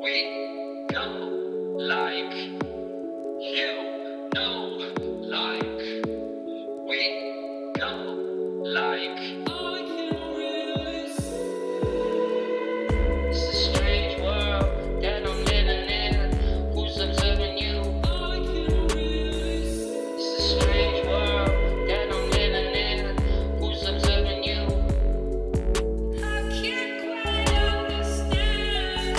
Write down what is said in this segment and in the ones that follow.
We go like you know, like we go like. It's a strange world that I'm living in. Who's observing you? It's a strange world that I'm living in. Who's observing you? I can't quite understand.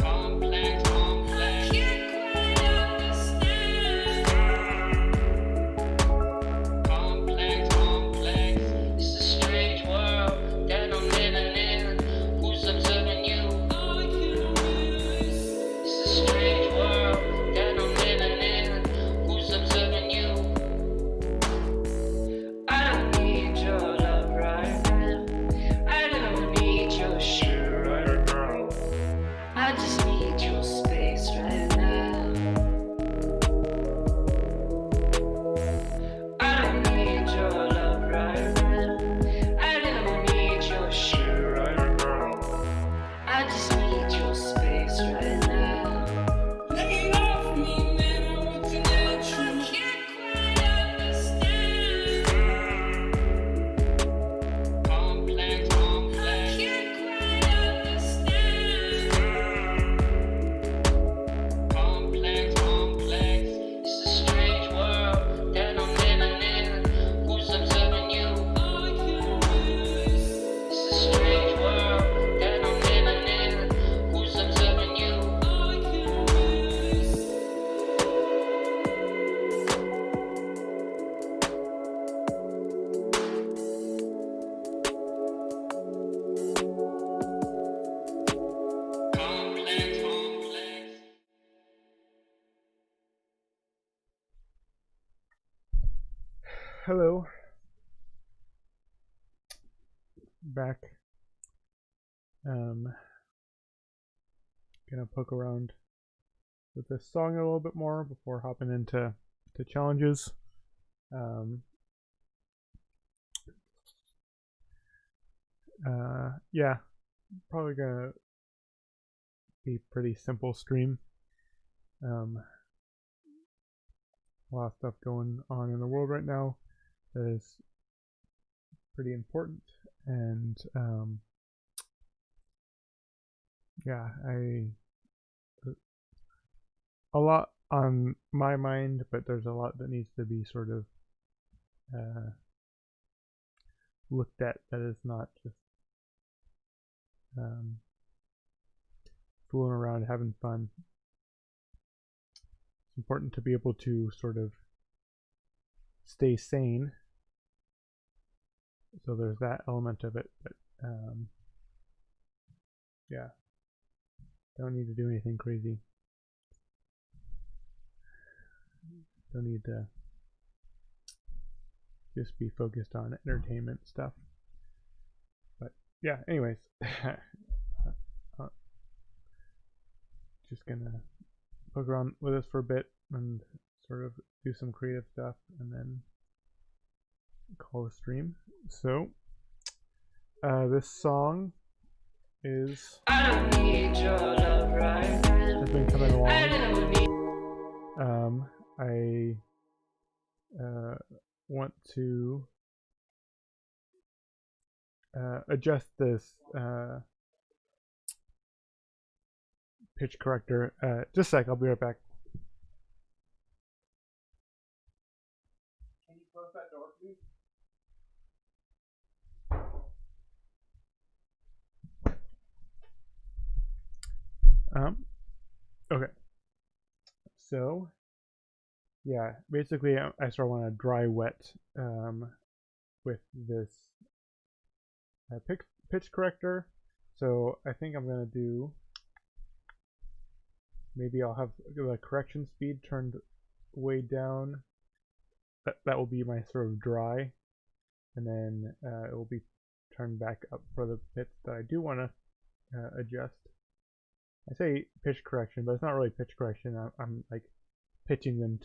Complex. I can't quite understand. Complex. It's a strange world that I'm living in. Who's observing you? It's a strange world that I'm living in. Who's observing you? I don't need your love right now. I don't need your shit right now. I just need your space right now. I don't need your love right now. I don't need your shit right now. I just need your space right now. Lay off me, man, I want to let you. I can't quite understand. Complex. I can't quite understand. Complex. It's a strange world that I'm living in. Who's observing you? It's a strange world that I'm living in. Who's observing you? Complex. Hello. Back. Gonna poke around with this song a little bit more before hopping into challenges. Yeah, probably gonna be pretty simple stream. A lot of stuff going on in the world right now that is pretty important, and yeah, a lot on my mind, but there's a lot that needs to be sort of looked at that is not just fooling around having fun. It's important to be able to sort of stay sane, so there's that element of it, but yeah, don't need to do anything crazy. Don't need to just be focused on entertainment stuff. But yeah, anyways, just gonna poke around with this for a bit and sort of do some creative stuff and then call the stream. So this song is I don't need your love right now. has been coming along. I don't need. I want to adjust this pitch corrector. Just a sec, I'll be right back. Can you close that door, please? Okay. So, yeah, basically I sort of want to dry wet with this pitch corrector. So I think I'm going to do, maybe I'll have the correction speed turned way down. That will be my sort of dry, and then it will be turned back up for the bits that I do want to adjust. I say pitch correction, but it's not really pitch correction. I'm like pitching them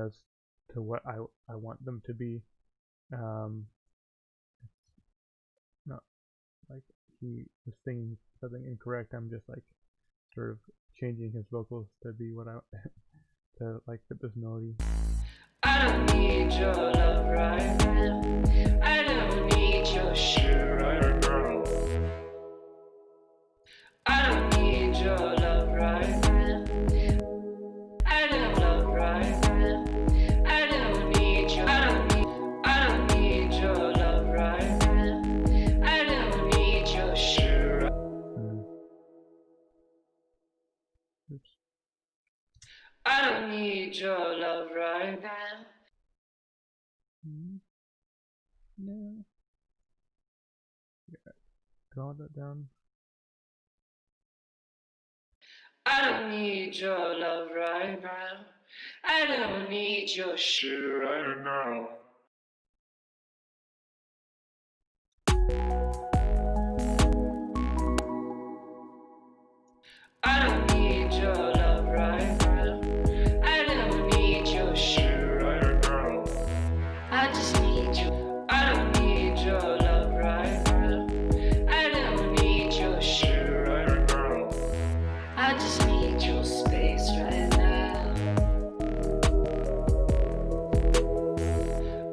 as to what I want them to be. Not like he was singing something incorrect. I'm just like sort of changing his vocals to be what I to like fit this melody. I don't need your love right now. I don't need your shit right now. I don't need your love right now. I don't love right now. I don't need your. I don't need your love right now. I don't need your shit right. Oops. I don't need your love right now. No. Yeah. Draw that down. I don't need your love right now. I don't need your shit right now. I don't need your love right now. I don't need your shit right now. I just need you. I don't need your love right now. I don't need your shit right now. I just need your space right now.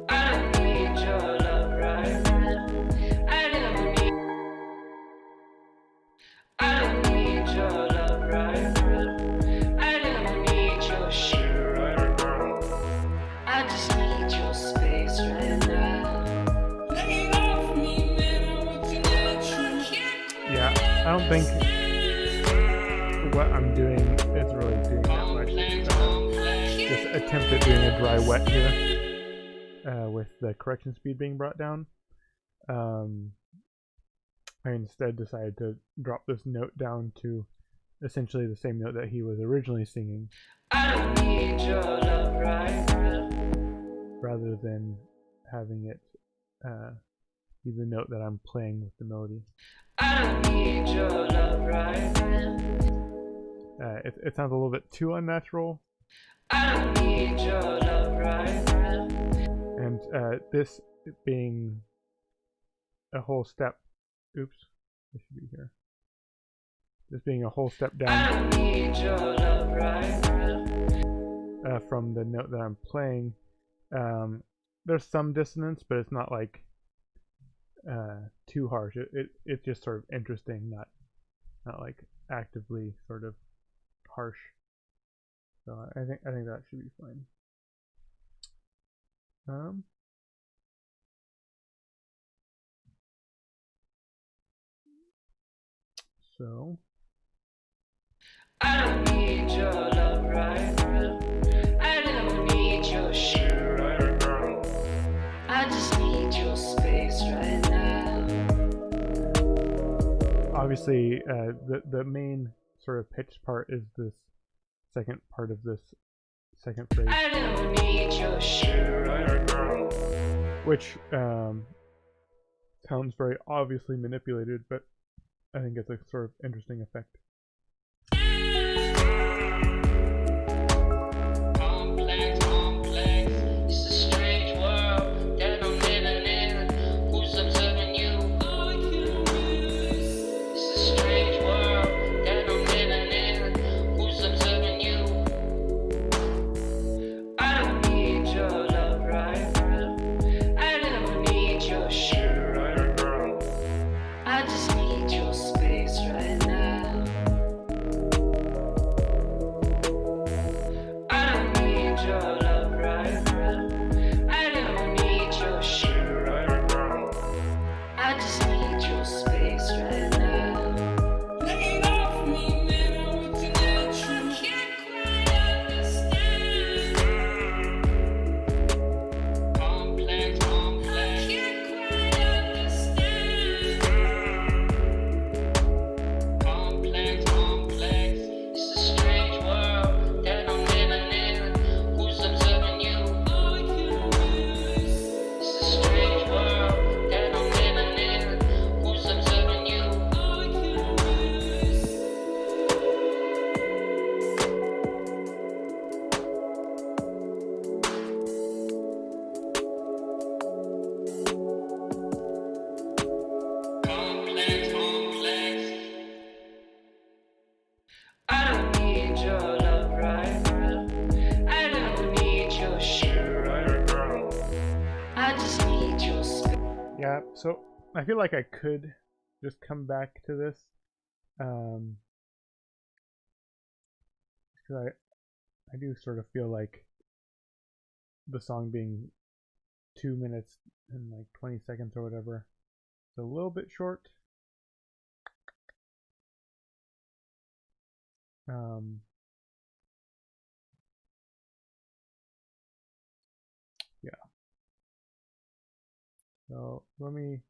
I don't need your love right now. I don't need. I don't need your love right now. I don't need your shit right now. I just need your space right now. Lay it off me, man. I'm looking at you. Yeah, I don't think what I'm doing is really doing that much. Just attempt at doing a dry wet here with the correction speed being brought down. I instead decided to drop this note down to essentially the same note that he was originally singing. I don't need your love right now. Rather than having it be the note that I'm playing with the melody. I don't need your love right now. It sounds a little bit too unnatural. I don't need your love right now. And this being a whole step, oops, I should be here. This being a whole step down I don't need your love right now. From the note that I'm playing. There's some dissonance, but it's not like too harsh. It's just sort of interesting, not like actively sort of harsh. So I think that should be fine. So I don't need your love right now. I don't need your shit right now. I just need your space right now. obviously, the main sort of pitch part is this second part of this second phrase, I don't need your shit right now. which sounds very obviously manipulated, but I think it's a sort of interesting effect. Complex, it's a strange world that I'm living in. Who's observing you? It's a strange world that I'm living in. Who's observing you? I don't need your love right now. I don't need your shit right now. I just need your space right now. just need your space. Yeah, so I feel like I could just come back to this. Because I do sort of feel like the song being 2 minutes and like 20 seconds or whatever, it's a little bit short. Yeah. So let me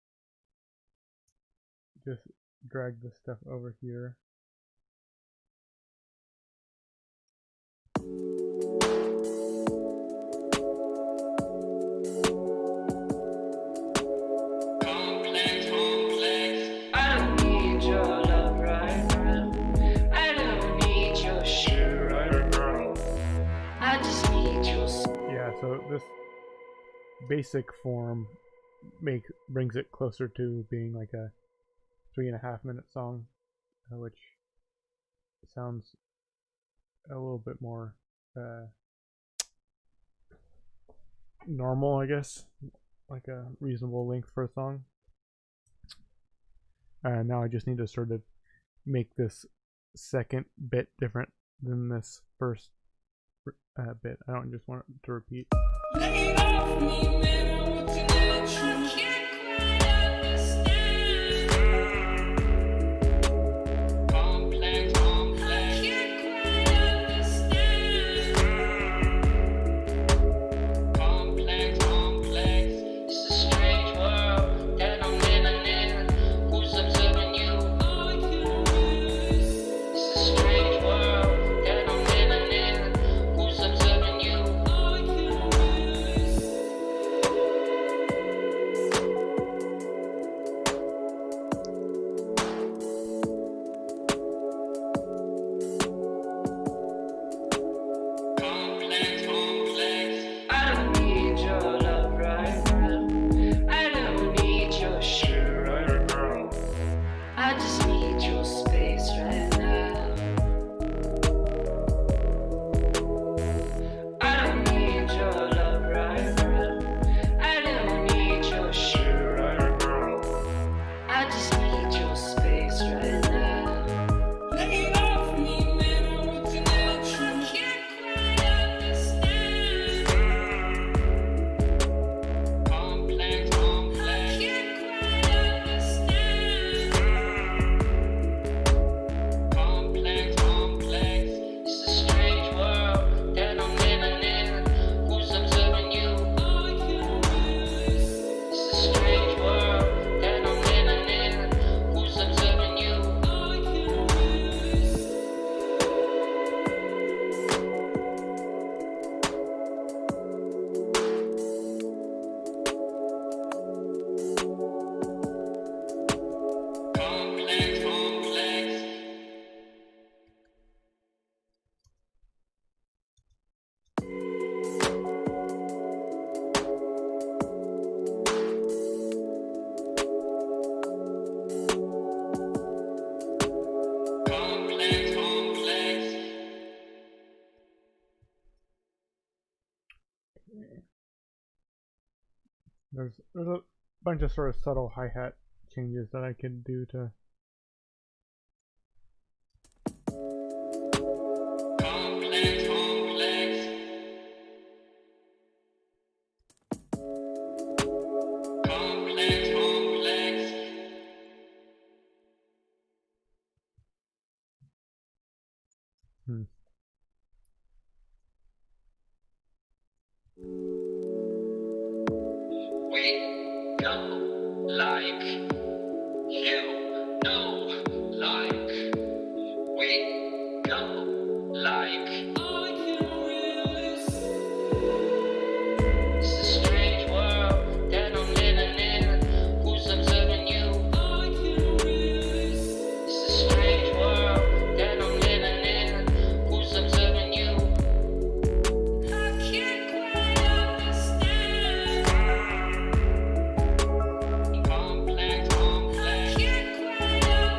just drag this stuff over here. I don't need your love right now. I don't need your shit right now. I just need your space. Yeah, so this basic form brings it closer to being like a 3.5 minute song, which sounds a little bit more normal, I guess, like a reasonable length for a song. Now I just need to sort of make this second bit different than this first bit. I don't just want it to repeat. Lay off me, man, I'm looking at you. I can't quite understand. Complex. I can't quite understand. Complex. It's a strange world that I'm living in. Who's observing you? It's a strange world that I'm living in. Who's observing you? I don't need your love right now. I don't need your shit right now. I just need your space right now. I don't need your love right now. I don't need your shit right now. I just need your space right now. Lay off me, man, I'm looking at you. I can't quite understand. Complex. I can't quite understand. Complex. It's a strange world that I'm living in. Who's observing you? It's a strange world that I'm living in. Who's observing you? Complex. Complex. There's a bunch of sort of subtle hi-hat changes that I can do to Complex. We know like you know like we know like it's a strange world that I'm living in. Who's observing you? It's a strange world that I'm living in. Who's observing you? I can't quite understand. Complex. I can't quite understand.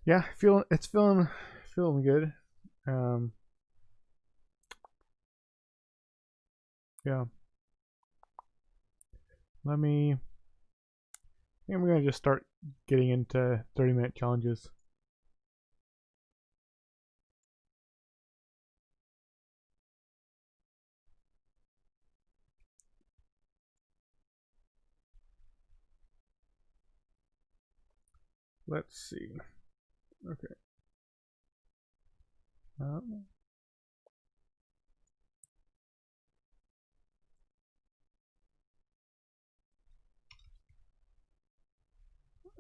Yeah, it's feeling good. Um, yeah. Let me. I think I'm gonna just start getting into 30-minute challenges. Let's see. Okay.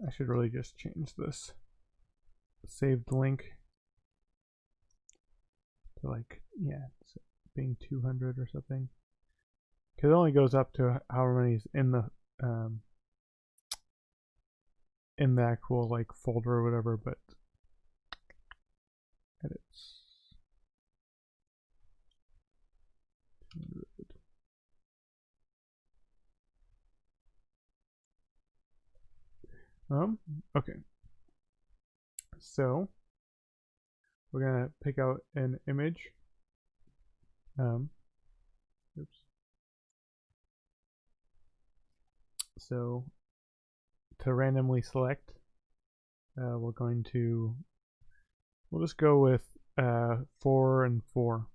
I should really just change this saved link to like, yeah, being 200 or something. Because it only goes up to however many is um, in the actual like folder or whatever, but edits. Okay. So we're gonna pick out an image. Oops. So to randomly select, we'll just go with 4 and 4.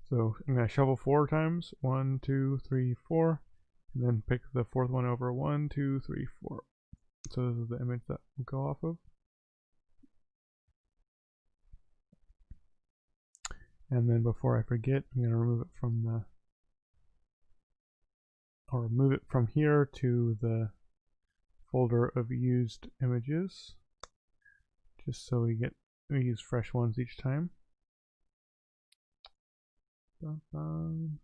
So I'm gonna shuffle 4 times, 1, 2, 3, 4, and then pick the fourth one over, 1, 2, 3, 4. So this is the image that we'll go off of. And then before I forget, I'm gonna remove it from here to the folder of used images, just so we use fresh ones each time. Dun, dun.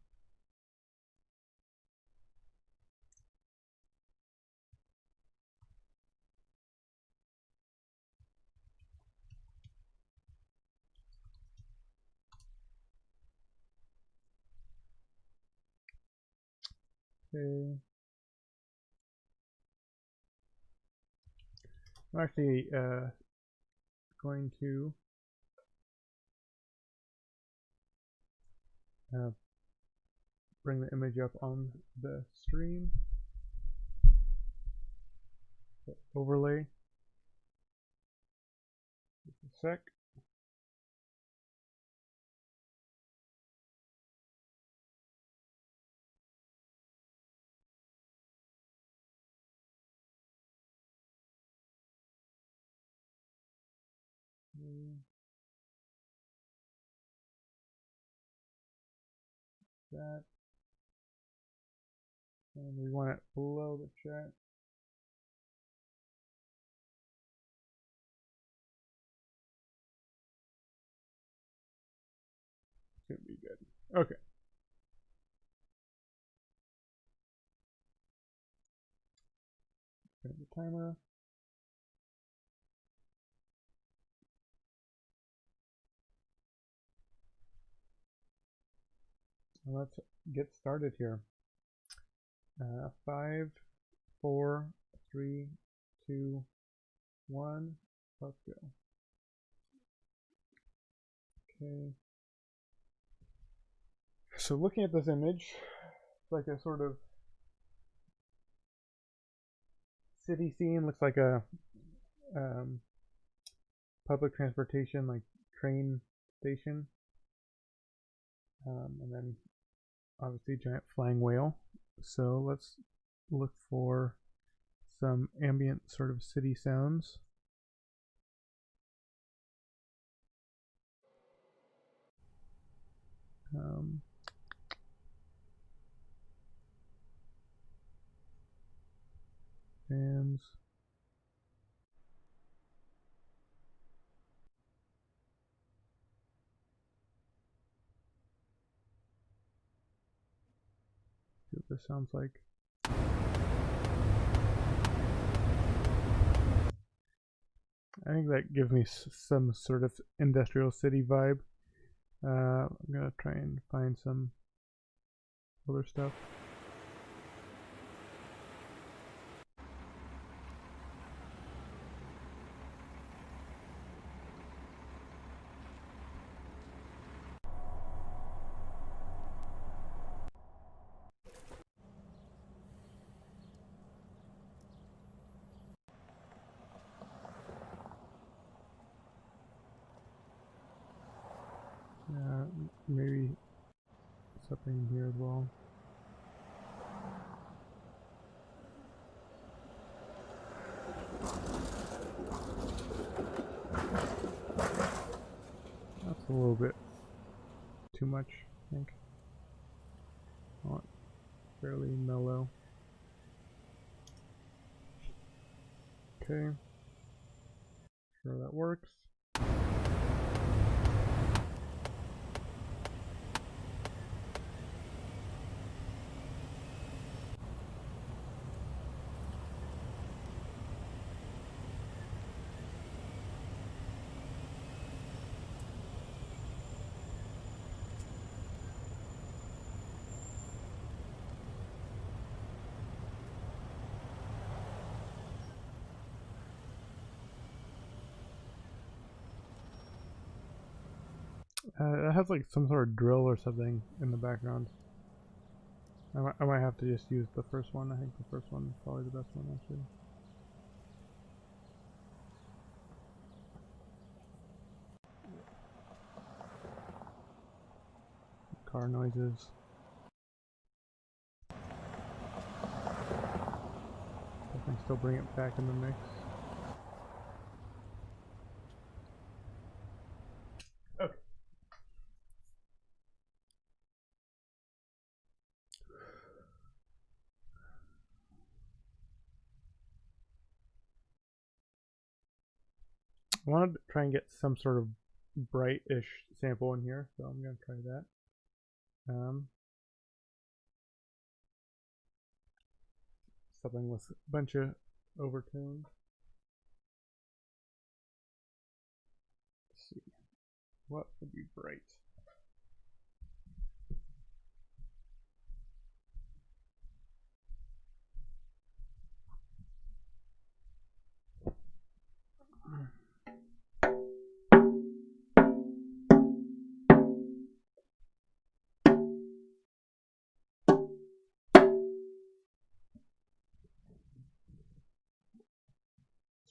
Okay. I'm actually going to bring the image up on the stream. Overlay. Just a sec. That. And we want it below the chat. Should be good. Okay. Set the timer. And let's get started here. 5, 4, 3, 2, 1. Let's go. Okay. So looking at this image, it's like a sort of city scene. Looks like a public transportation, like train station. And then obviously giant flying whale. So let's look for some ambient sort of city sounds. Fans. See what this sounds like. I think that gives me some sort of industrial city vibe. I'm gonna try and find some other stuff. maybe something here as well. That's a little bit too much, I think. I want fairly mellow. Okay. Sure that works. It has like some sort of drill or something in the background. I might have to just use the first one. I think the first one is probably the best one actually. Car noises. Definitely still bring it back in the mix. Okay. I wanted to try and get some sort of bright-ish sample in here, so I'm gonna try that. Something with a bunch of overtones. Let's see, what would be bright?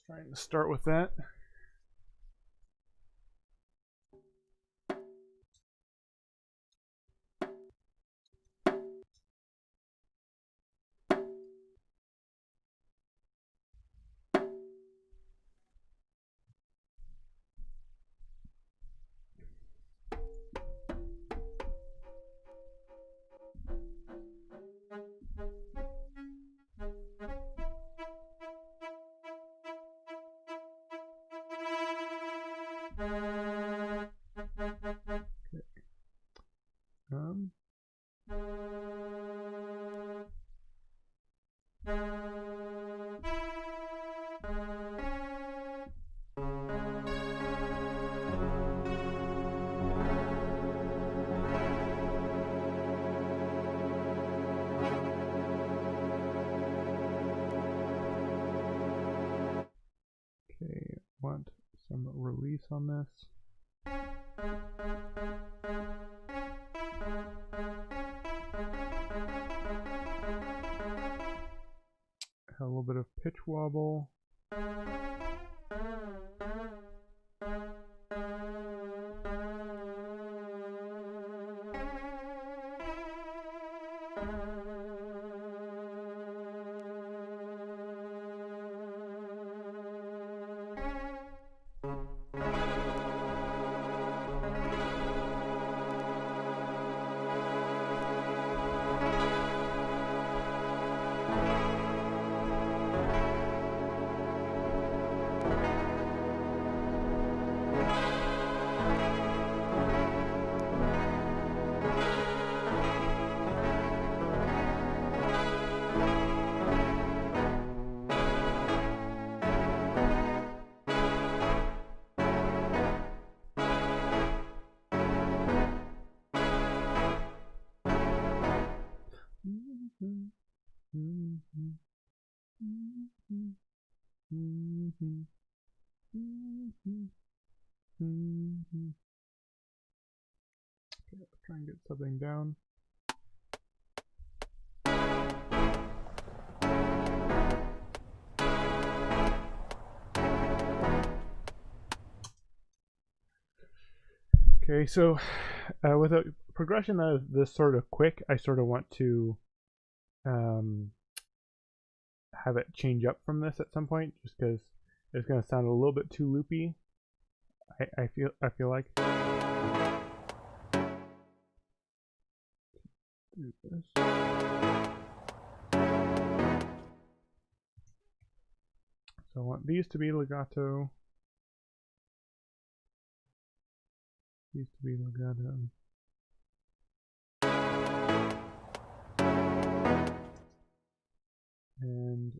Trying to start with that. Okay. Okay, want some release on this. A little bit of pitch wobble. Okay, let's try and get something down. Okay, so with a progression that is this sort of quick, I sort of want to um, have it change up from this at some point, just because it's going to sound a little bit too loopy. I feel like. Do this. So I want these to be legato. These to be legato. And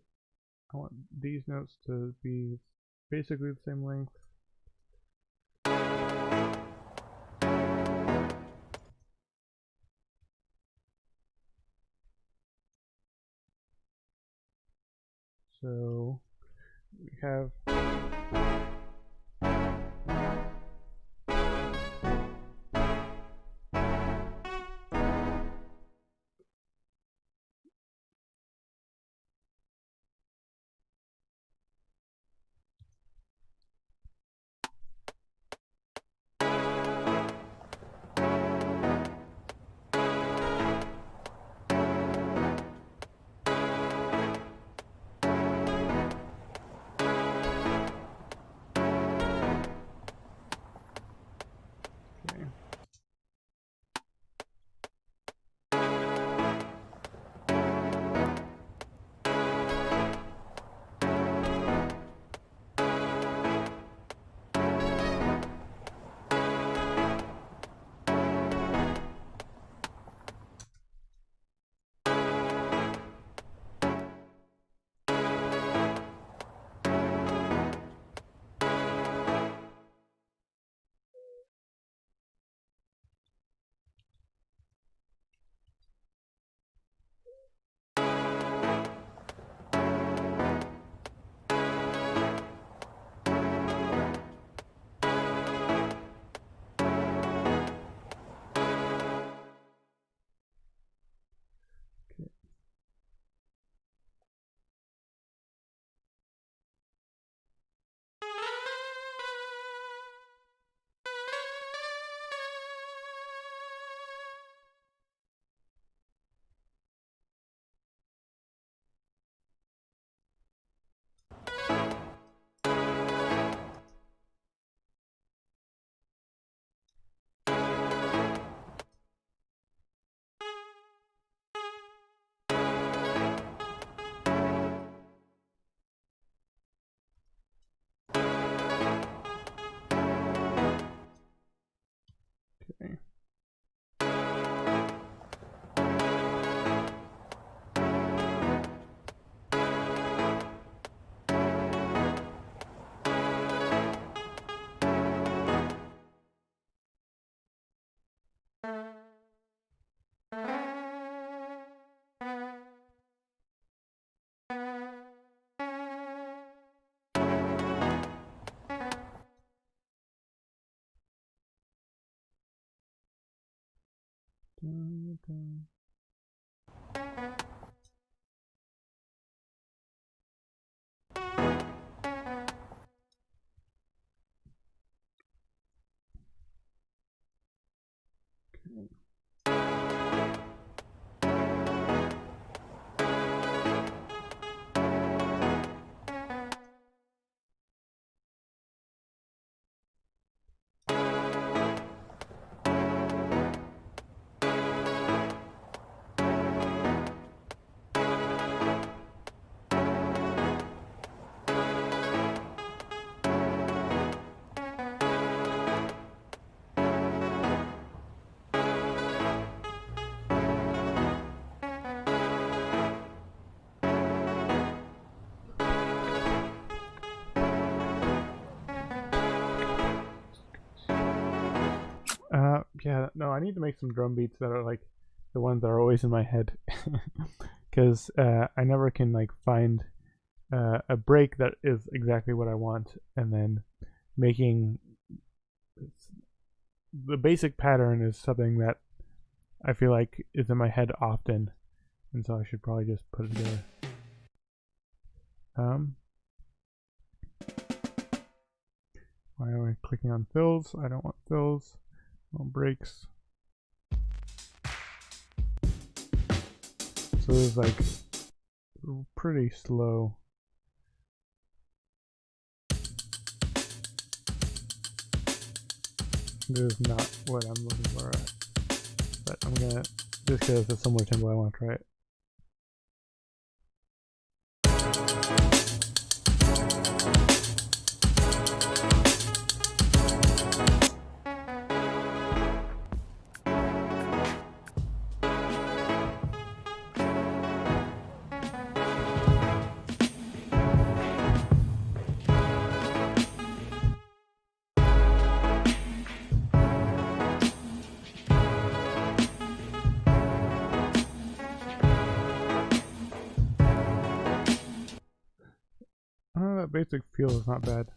I want these notes to be basically the same length. So we have okay. Okay. Dun, dun. Yeah, no, I need to make some drum beats that are like the ones that are always in my head, because I never can like find a break that is exactly what I want, and then making the basic pattern is something that I feel like is in my head often, and so I should probably just put it together. Why am I clicking on fills? I don't want fills. Well, brakes. So it's like pretty slow. This is not what I'm looking for, but I'm gonna, just because it's a similar tempo, I want to try it. That basic feel is not bad.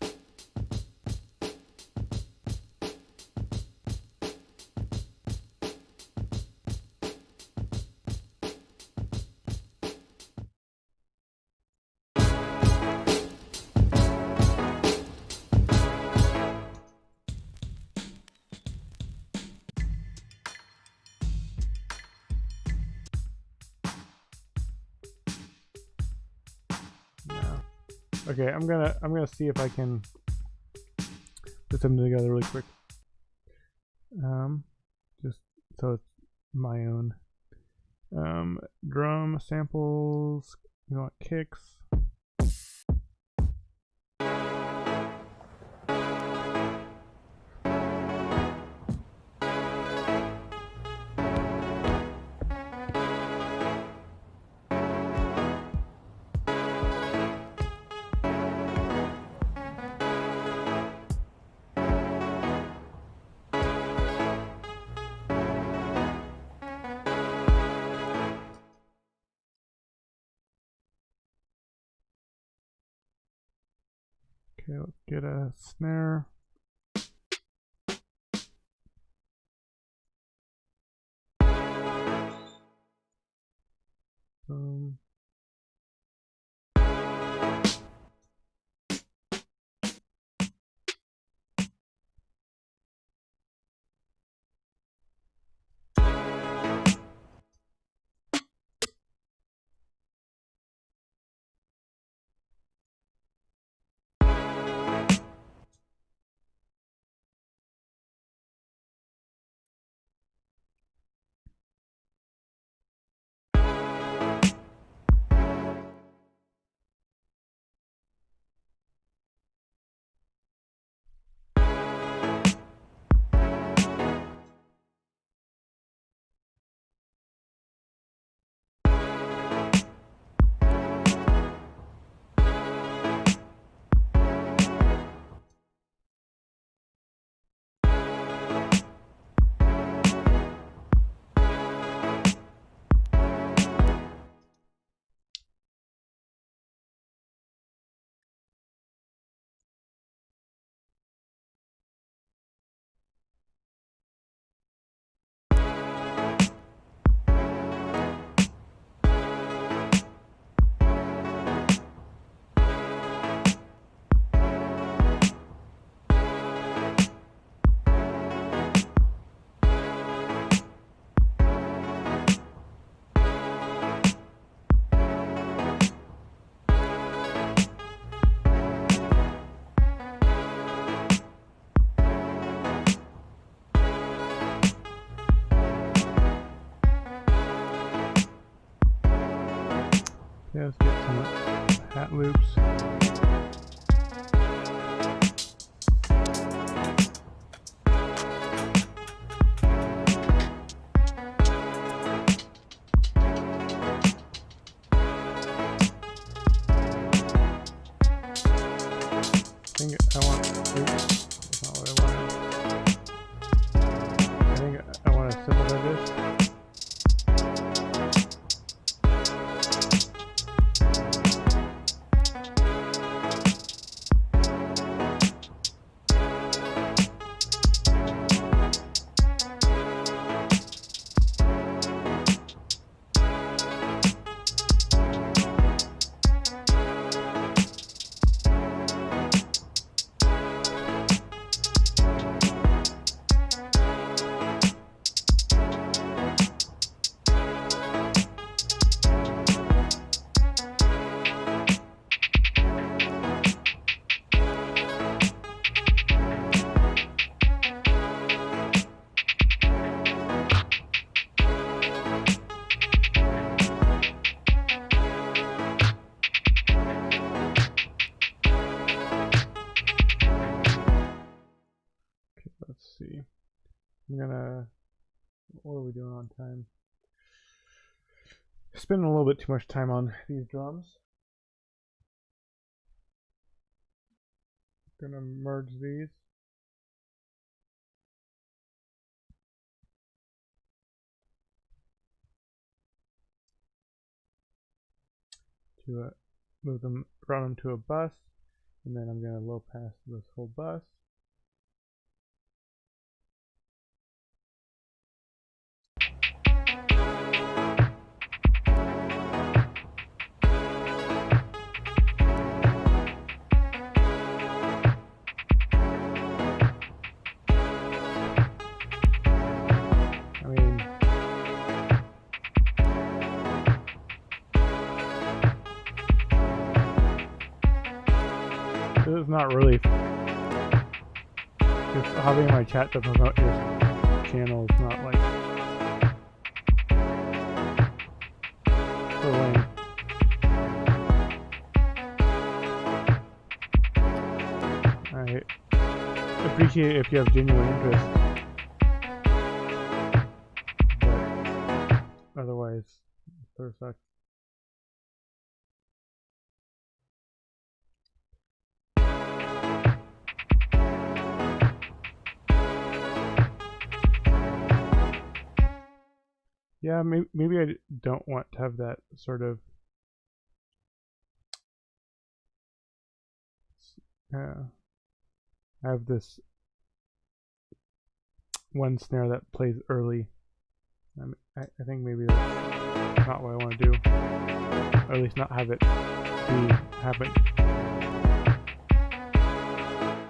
Okay, I'm gonna see if I can put something together really quick. Just so it's my own. Drum samples. You want kicks? Okay, let's get a snare. Yeah, let's get some hat loops. I want, oops, that's not what I wanted. I think I want to simplify this. I'm gonna. What are we doing on time? Spending a little bit too much time on these drums. Gonna merge these. To move them, run them to a bus, and then I'm gonna low pass this whole bus. This is not really just having my chat to promote your channel is not like so lame. I appreciate it if you have genuine interest, but otherwise, it sort of sucks. Yeah, maybe I don't want to have that sort of have this one snare that plays early. I think maybe that's not what I want to do, or at least not have it happen.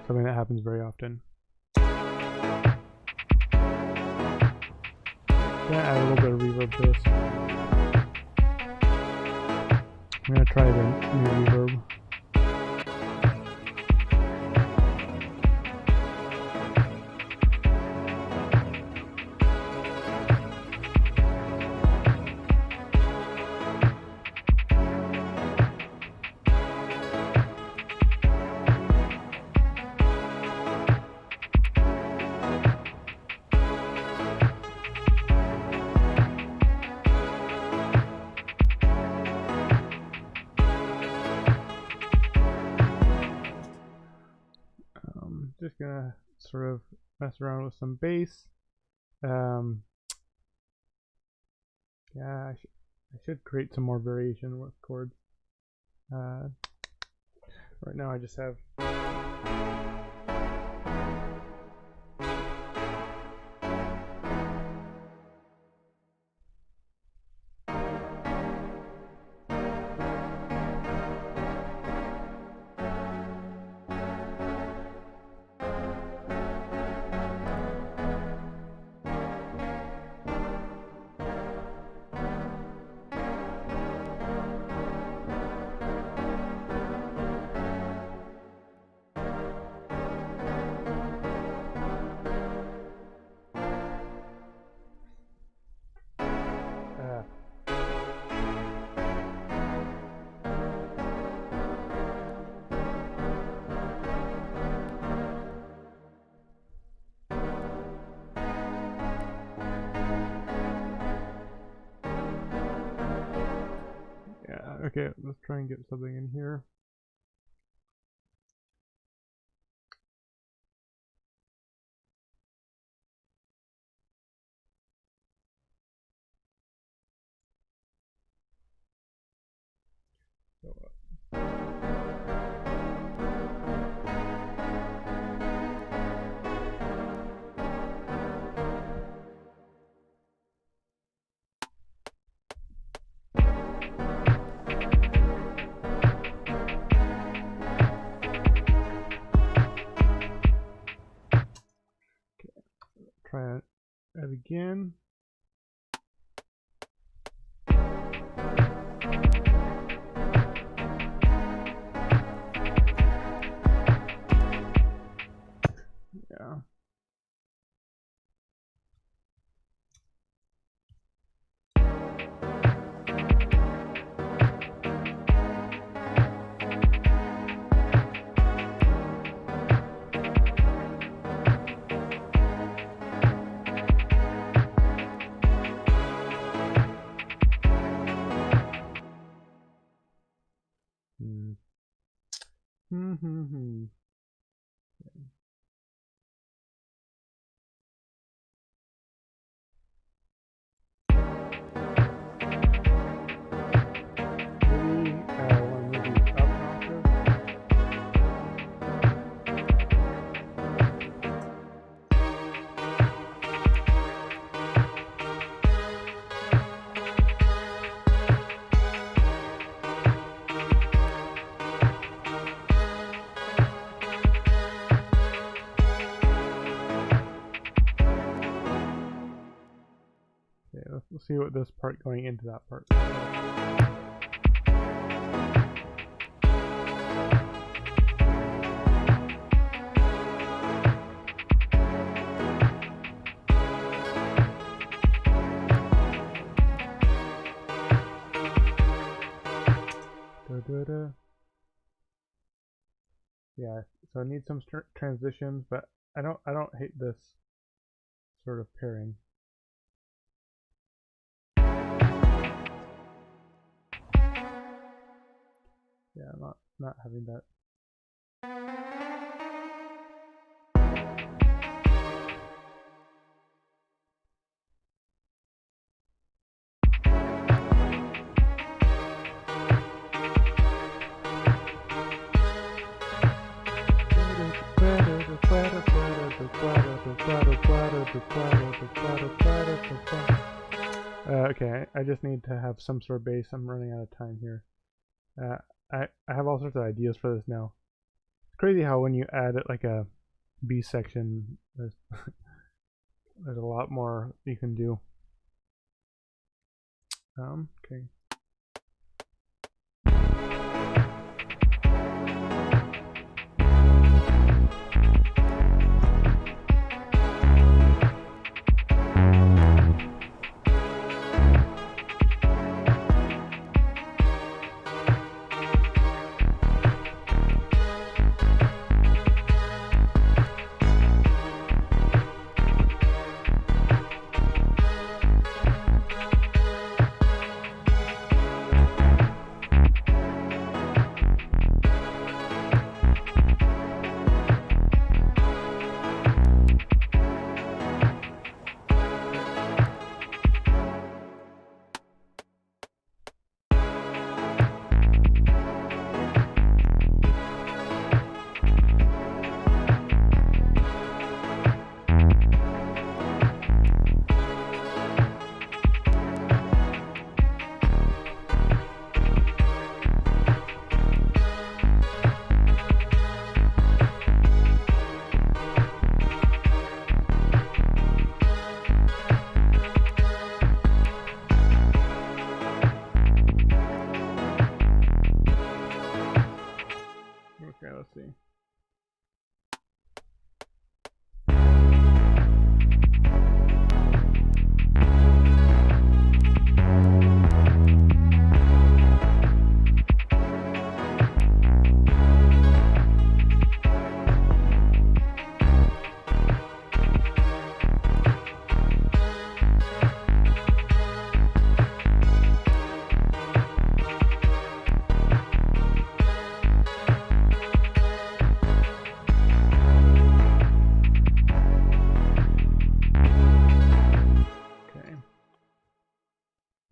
Something that happens very often. I'm gonna add a little bit of reverb to this. I'm gonna try the new reverb. Just gonna sort of mess around with some bass. Yeah, I should create some more variation with chords. Right now I just have okay, let's try and get something in here. Try it again. Yeah. see what this part going into that part. Yeah, so I need some transitions, but I don't hate this sort of pairing. Yeah, I'm not having that. Okay, I just need to have some sort of bass. I'm running out of time here. I have all sorts of ideas for this now. It's crazy how when you add it like a B section, there's there's a lot more you can do. Okay. Okay, let's see.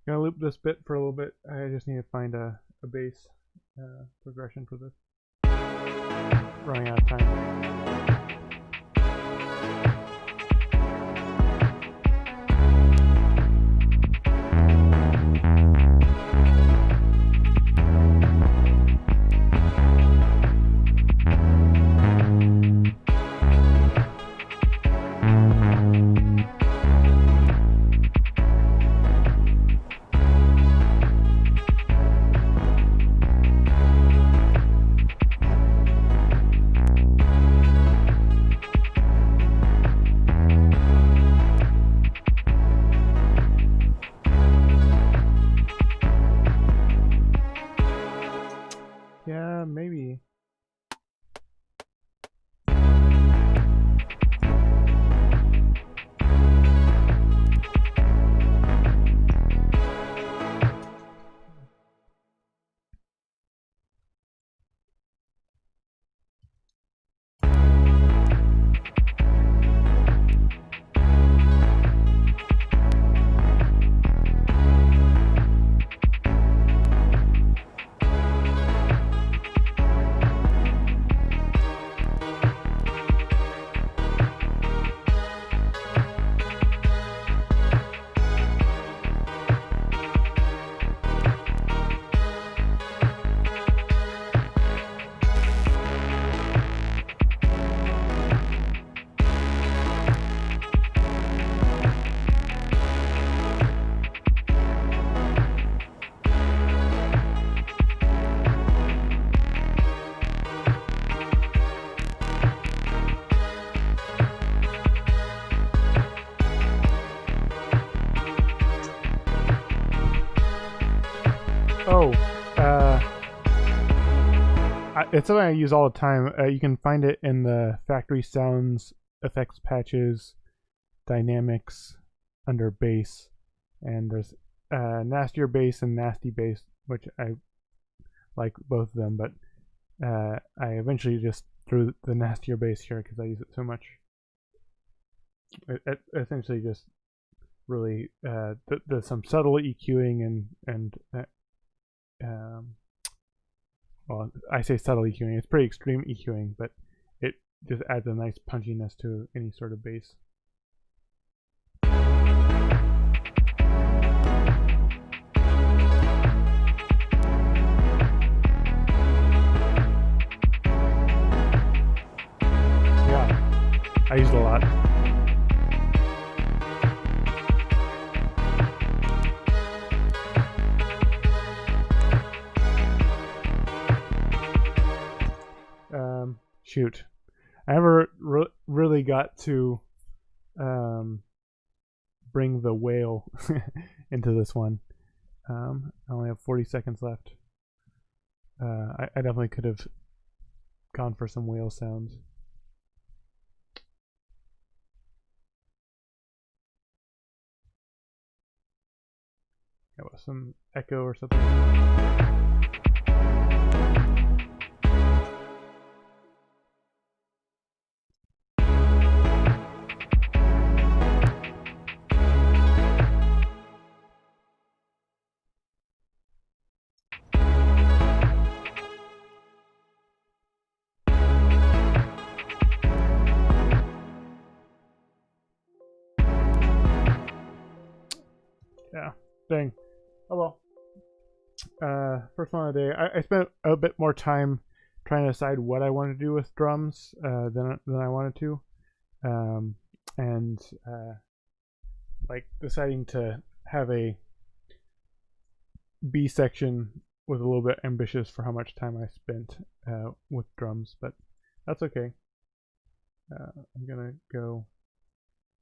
Gonna loop this bit for a little bit. I just need to find a bass progression for this. Running out of time. it's something I use all the time. You can find it in the factory sounds effects patches, dynamics under bass, and there's nastier bass and nasty bass, which I like both of them, but I eventually just threw the nastier bass here because I use it so much. It essentially just really there's some subtle EQing and well, I say subtle EQing. It's pretty extreme EQing, but it just adds a nice punchiness to any sort of bass. Yeah, I use it a lot. Shoot, I never really got to bring the whale into this one. I only have 40 seconds left. I definitely could have gone for some whale sounds. Some echo or something. Yeah, dang. Oh well. First one of the day. I spent a bit more time trying to decide what I wanted to do with drums than I wanted to, and like deciding to have a B section was a little bit ambitious for how much time I spent with drums, but that's okay. I'm gonna go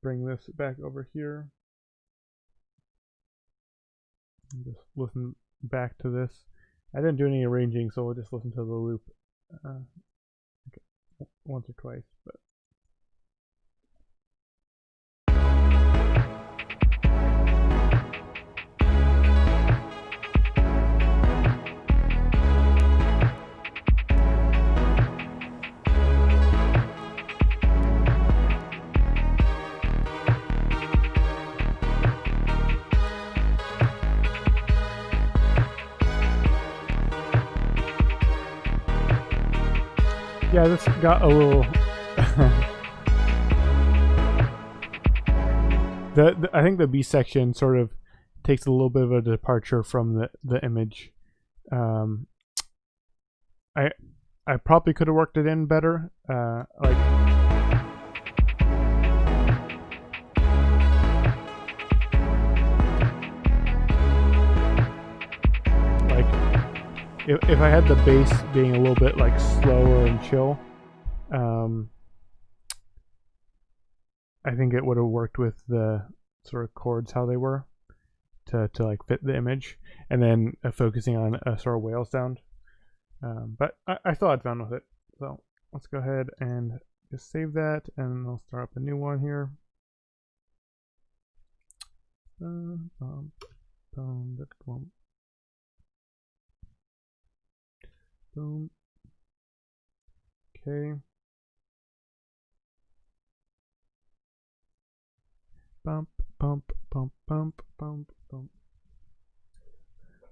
bring this back over here and just listen back to this. I didn't do any arranging, so we'll just listen to the loop once or twice. But yeah, this got a little. I think the B section sort of takes a little bit of a departure from the image. I probably could have worked it in better. Like if I had the bass being a little bit like slower and chill, I think it would have worked with the sort of chords how they were to like fit the image, and then focusing on a sort of whale sound. But I still had fun with it. So let's go ahead and just save that, and I'll start up a new one here. Boom. Okay. Bump, bump, bump, bump, bump, bump.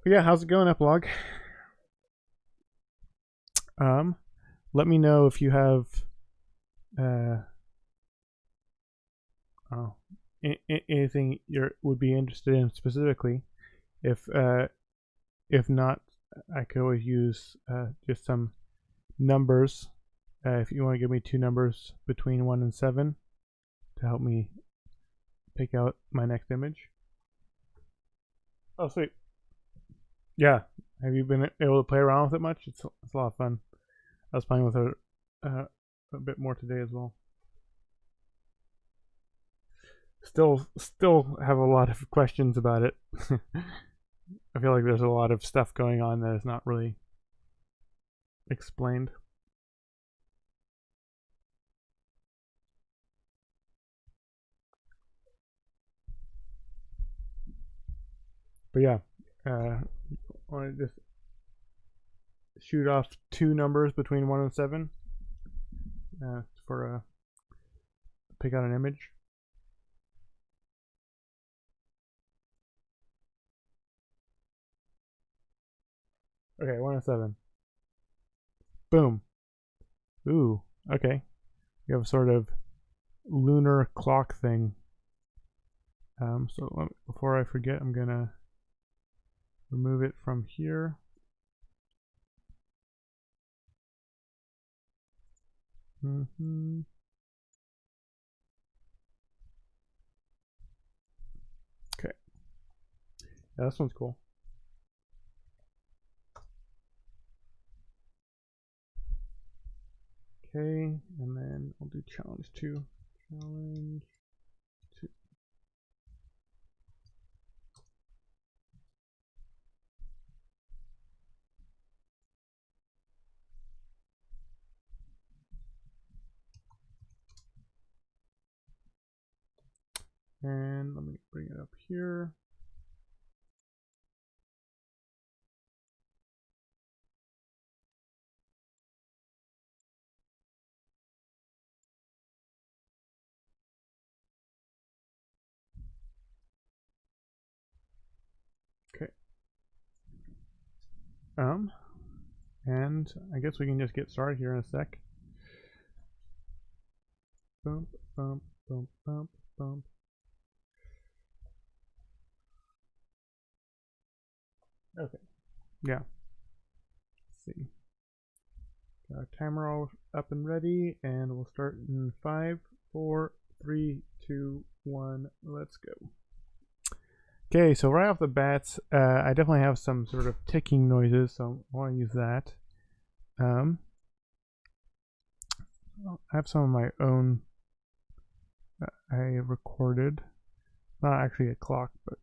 But yeah, how's it going, Epilogue? Let me know if you have anything you would be interested in specifically. If not, I could always use just some numbers. If you want to give me two numbers between 1 and 7 to help me pick out my next image. Oh, sweet. Yeah. Have you been able to play around with it much? It's a lot of fun. I was playing with it a bit more today as well. Still have a lot of questions about it. I feel like there's a lot of stuff going on that is not really explained. But yeah, I want to just shoot off two numbers between 1 and 7 for pick out an image. Okay, 1 and 7. Boom. Ooh, okay. We have a sort of lunar clock thing. So before I forget, I'm gonna remove it from here. Okay. Yeah, this one's cool. Okay, and then I'll do challenge 2. Challenge 2. And let me bring it up here. Okay. And I guess we can just get started here in a sec. Bump, bump, bump, bump, bump. Okay. Yeah. Let's see. Got our timer all up and ready, and we'll start in 5, 4, 3, 2, 1. Let's go. Okay, so right off the bat, I definitely have some sort of ticking noises, so I want to use that. I have some of my own I recorded. Not actually a clock, but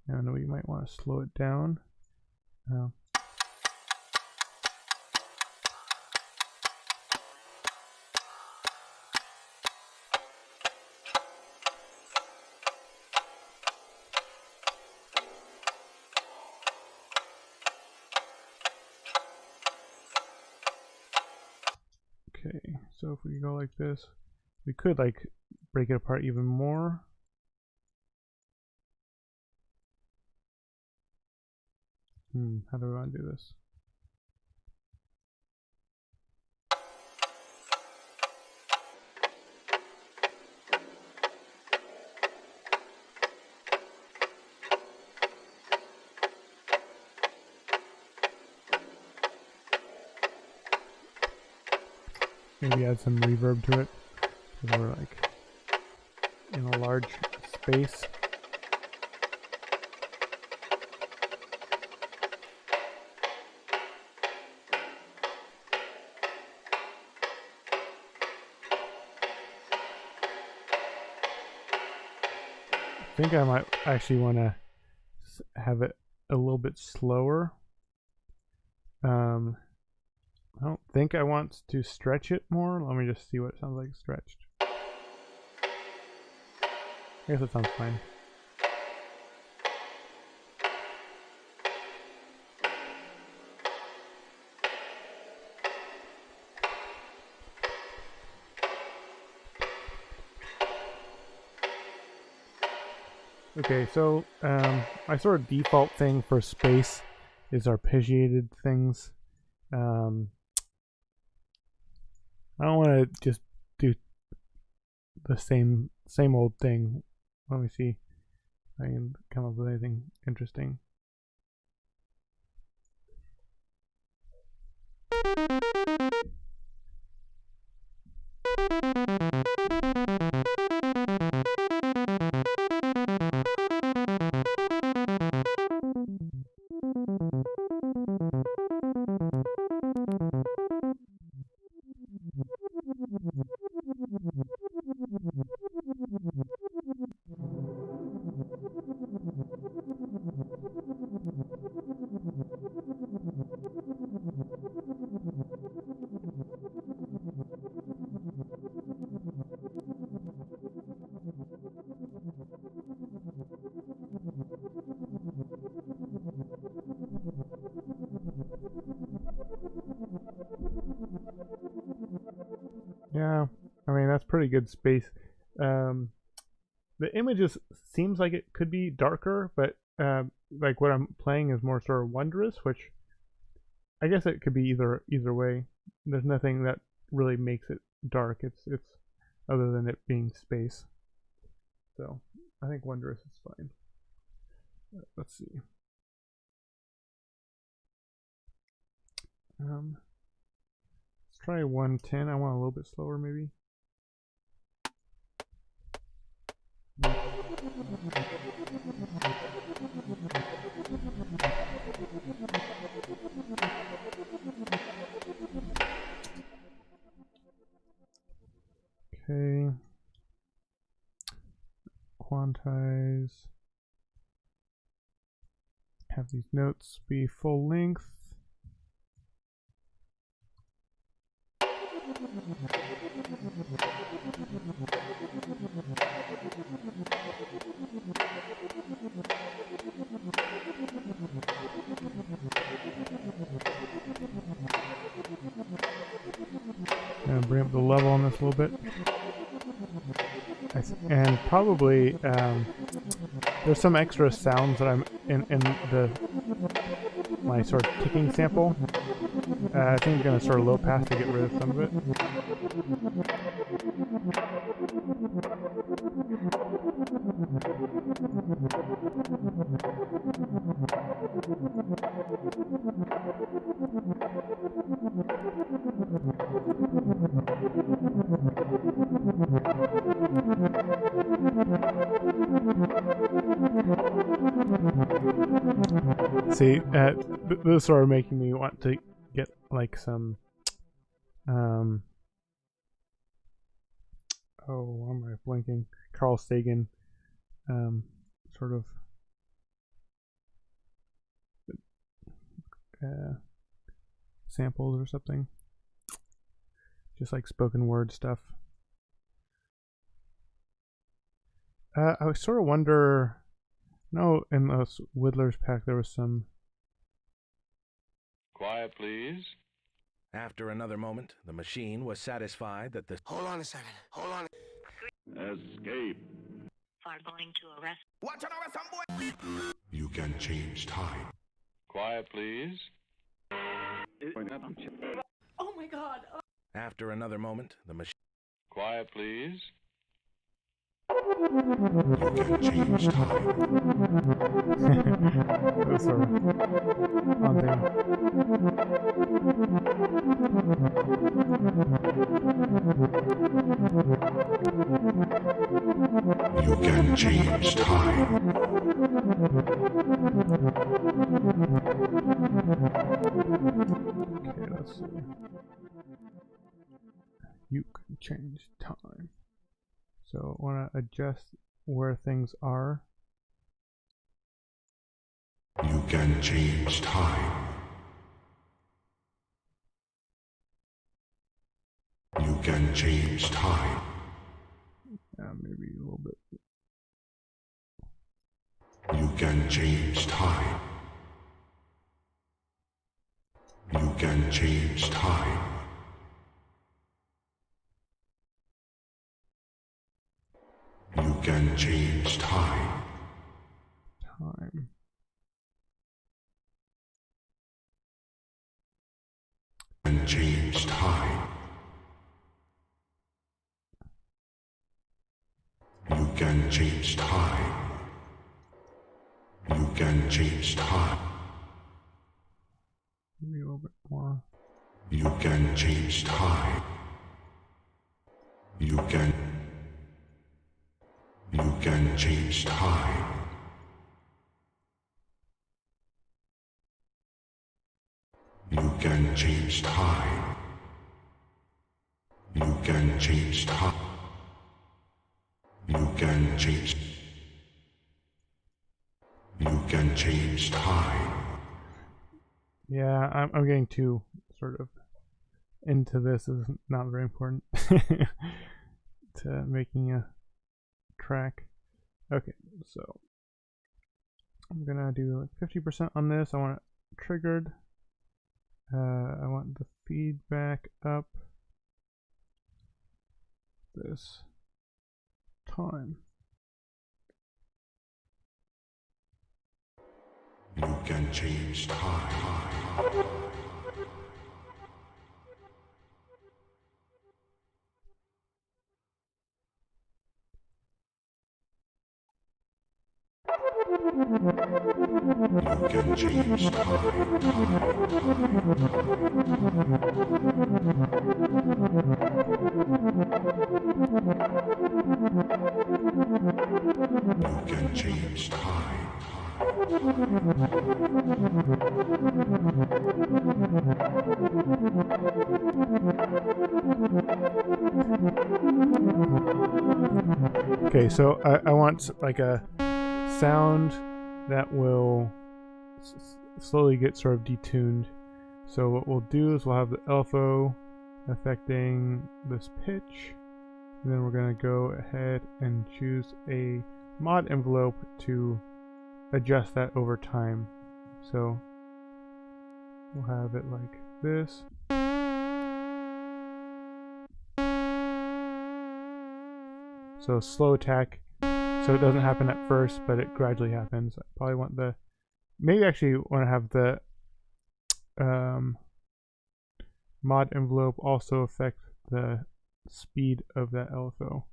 and we might want to slow it down. Okay, so if we go like this, we could like break it apart even more. How do we want to do this? Maybe add some reverb to it, because we're like in a large space. I think I might actually want to have it a little bit slower. I don't think I want to stretch it more. Let me just see what it sounds like stretched. I guess it sounds fine. Okay, so my sort of default thing for space is arpeggiated things. I don't want to just do the same old thing. Let me see if I can come up with anything interesting. Yeah, I mean that's pretty good space. Um, the images seems like it could be darker, but like what I'm playing is more sort of wondrous, which I guess it could be either way. There's nothing that really makes it dark. It's other than it being space. So I think wondrous is fine. Let's see. Let's try 110. I want a little bit slower, maybe. Okay. Quantize. Have these notes be full length. Gonna bring up the level on this a little bit. And probably there's some extra sounds that I'm in my sort of ticking sample. I think I'm gonna sort of low pass to get rid of some of it. See, this is sort of making me want to get like some, oh, why am I blinking? Carl Sagan, sort of, samples or something. Just like spoken word stuff. I sort of wonder. No, in the Whittler's pack there was some. Quiet, please. After another moment, the machine was satisfied that the... Hold on a second. Hold on. Escape. Are going to arrest. Watch out, arrest some boy. You can change time. Quiet, please. Oh my God! After another moment, the machine... Quiet, please. You can change time. That's sort of haunting. You can change time. Okay, let's see. You can change time. So I want to adjust where things are. You can change time. You can change time. Maybe a little bit. You can change time. You can change time. You can change time. Time. And change time. You can change time. You can change time. Maybe a little bit more. You can change time. You can change time. You can change time. You can change time. You can change. You can change time. Yeah, I'm getting too sort of into this. Is not very important to making a track. Okay, so I'm gonna do like 50% on this. I want it triggered. I want the feedback up. this time. You can change time. You can change time. You can change time. Okay, so I want like a sound that will slowly get sort of detuned. So what we'll do is we'll have the LFO affecting this pitch, and then we're going to go ahead and choose a mod envelope to adjust that over time. So we'll have it like this. So slow attack, so it doesn't happen at first, but it gradually happens. I probably want the, maybe actually want to have the mod envelope also affect the speed of that LFO.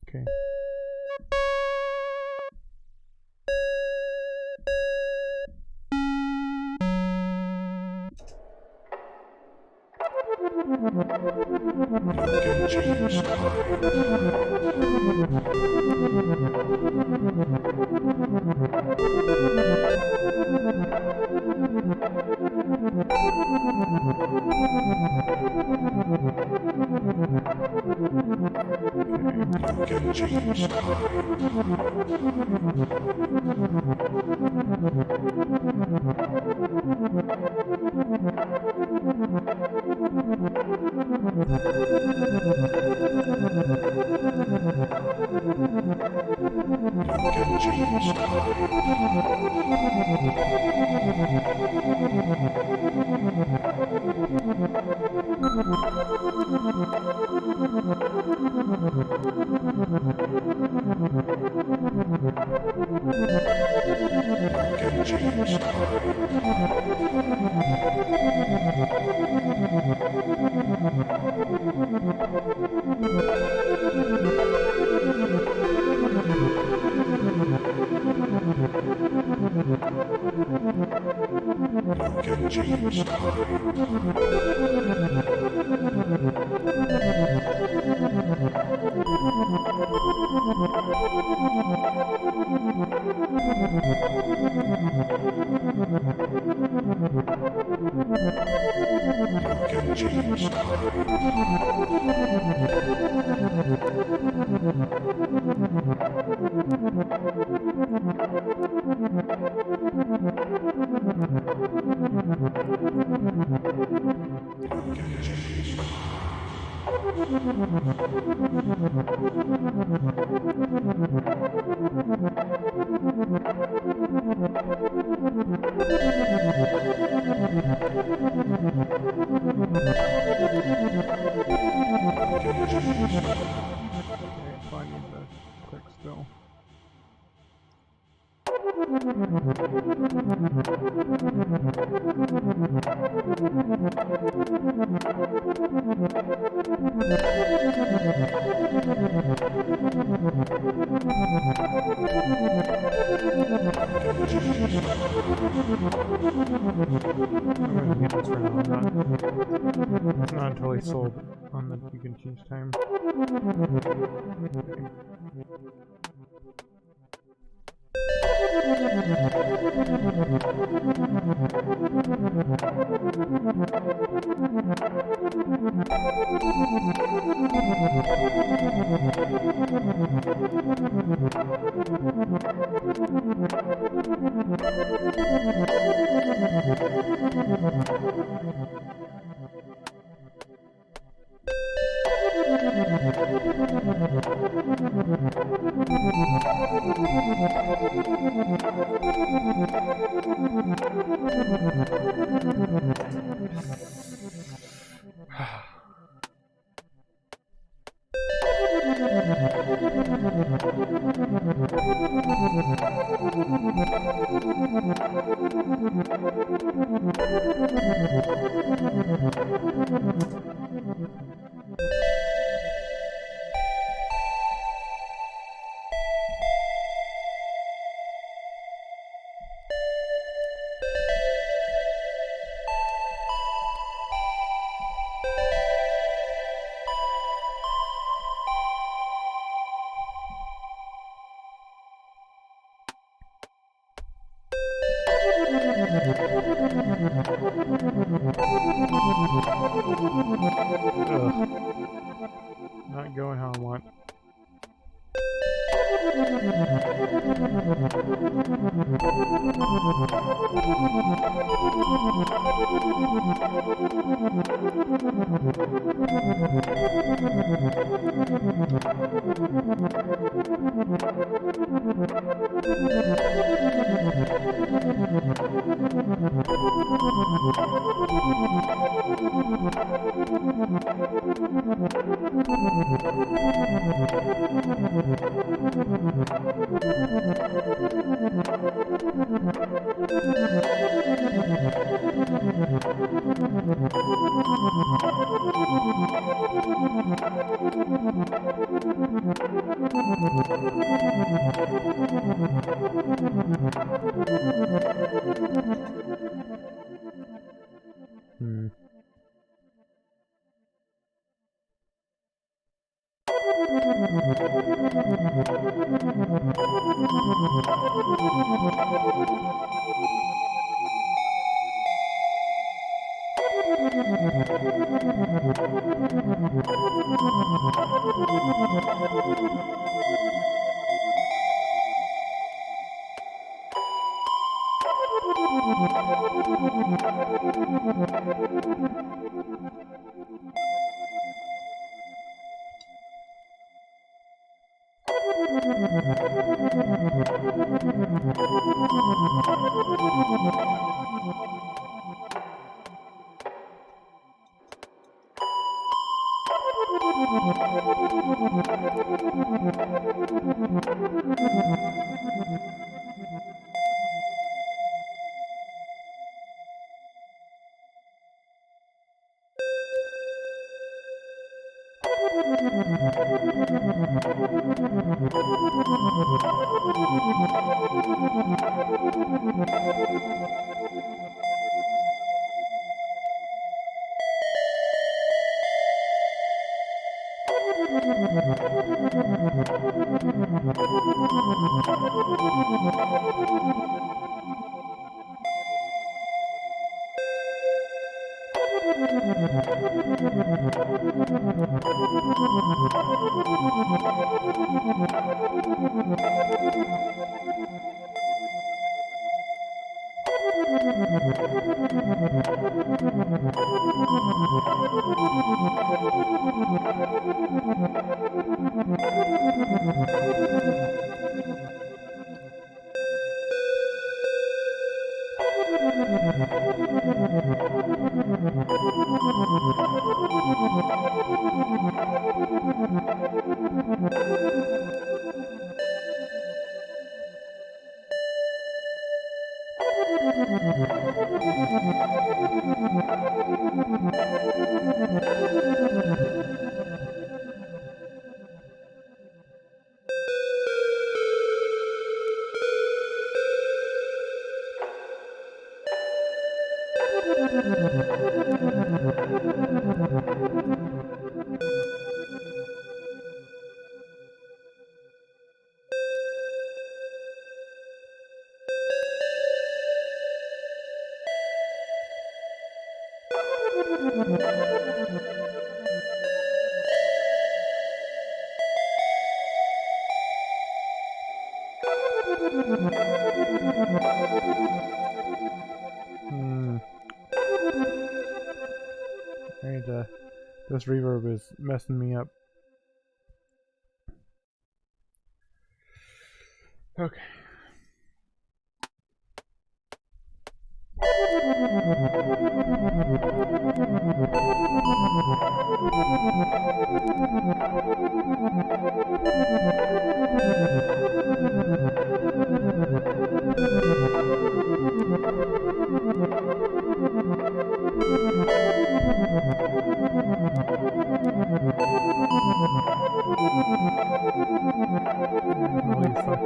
Okay. You can change You can change I'm not totally sold on the you can change time. Ugh. Not going how I want. Hmm. This reverb is messing me up. Okay. Really suck.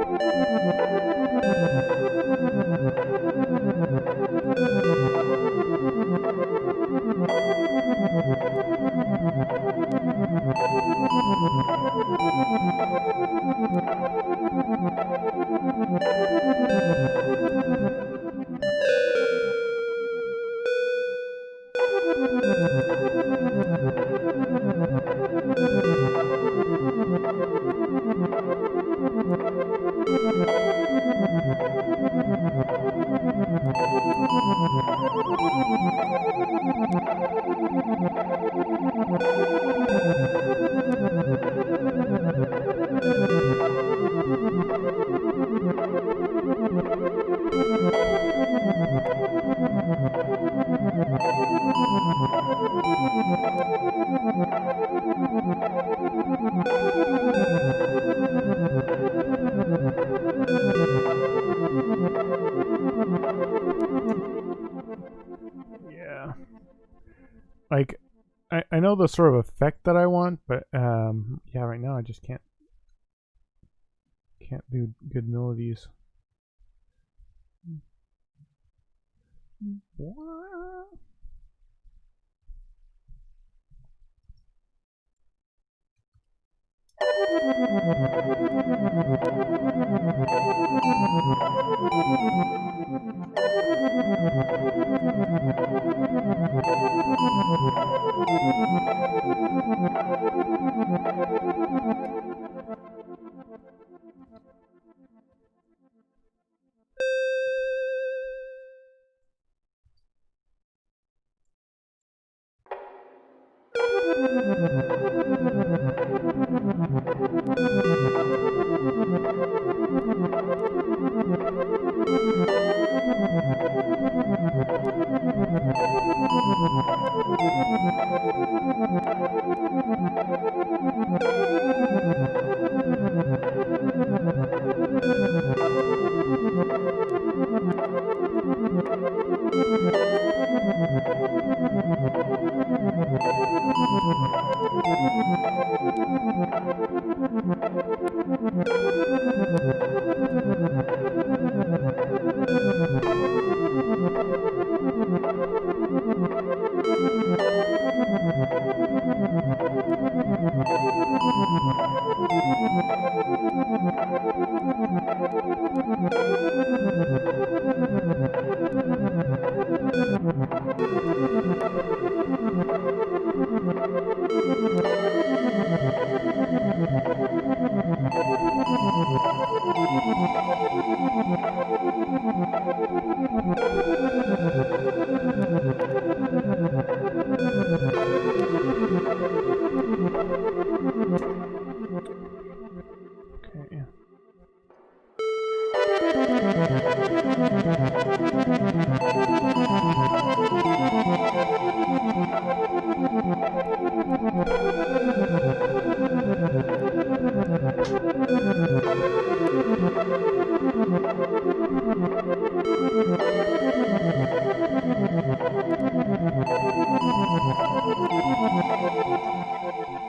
Yeah. Like, I know the sort of effect that I want, but yeah, right now I just can't do good melodies. What? Okay.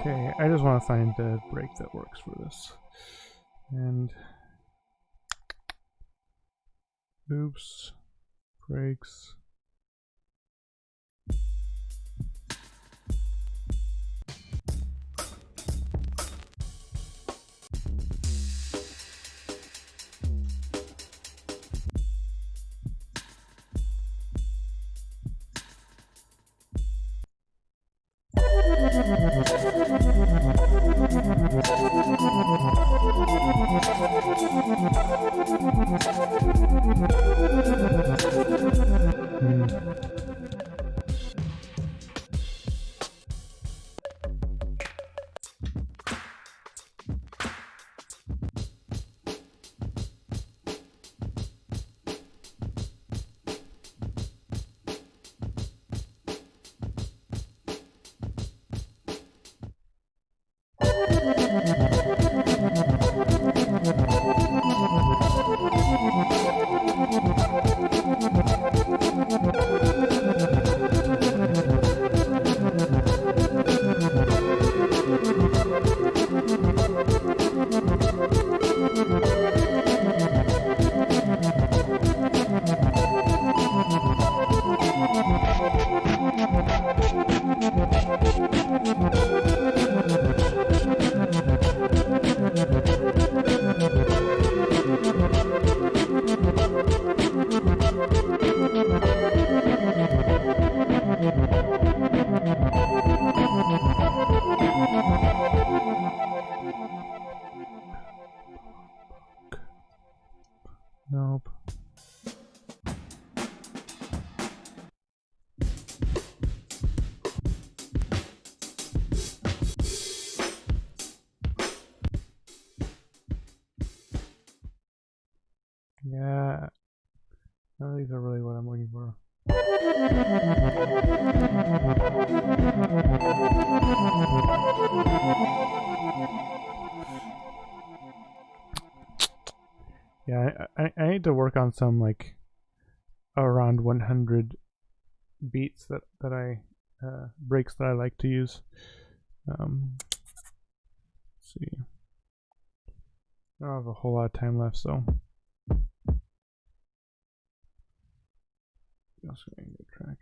Okay, I just want to find the break that works for this. And oops, breaks. these are really what I'm looking for. Yeah, I need to work on some like around 100 beats that I breaks that I like to use. Let's see, I don't have a whole lot of time left, so just gonna get a track.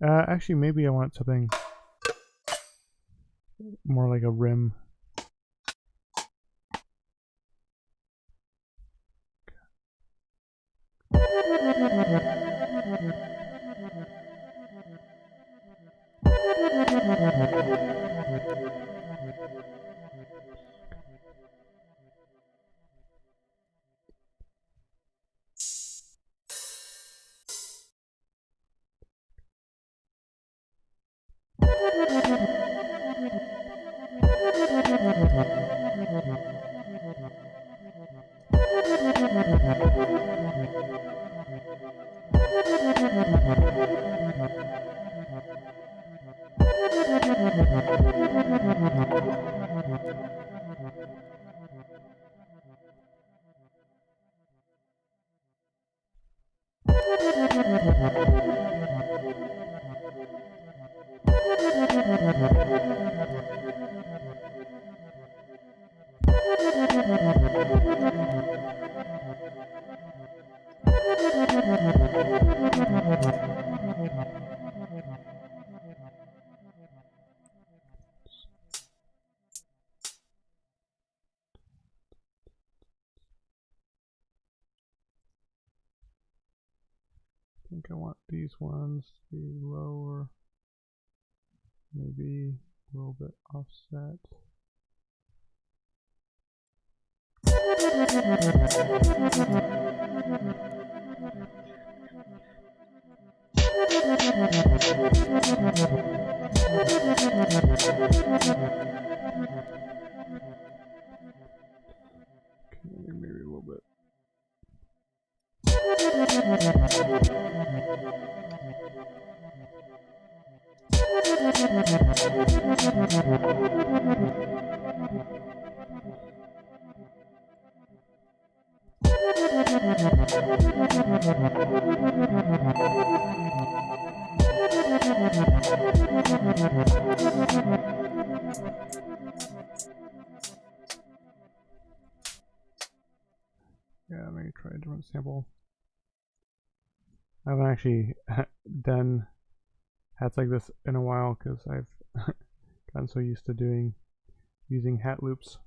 Actually, maybe I want something more like a rim. I think I want these ones to be lower, maybe a little bit offset. Okay, maybe a little bit. Yeah, maybe try a different sample. I haven't actually done hats like this in a while because I've gotten so used to using hat loops.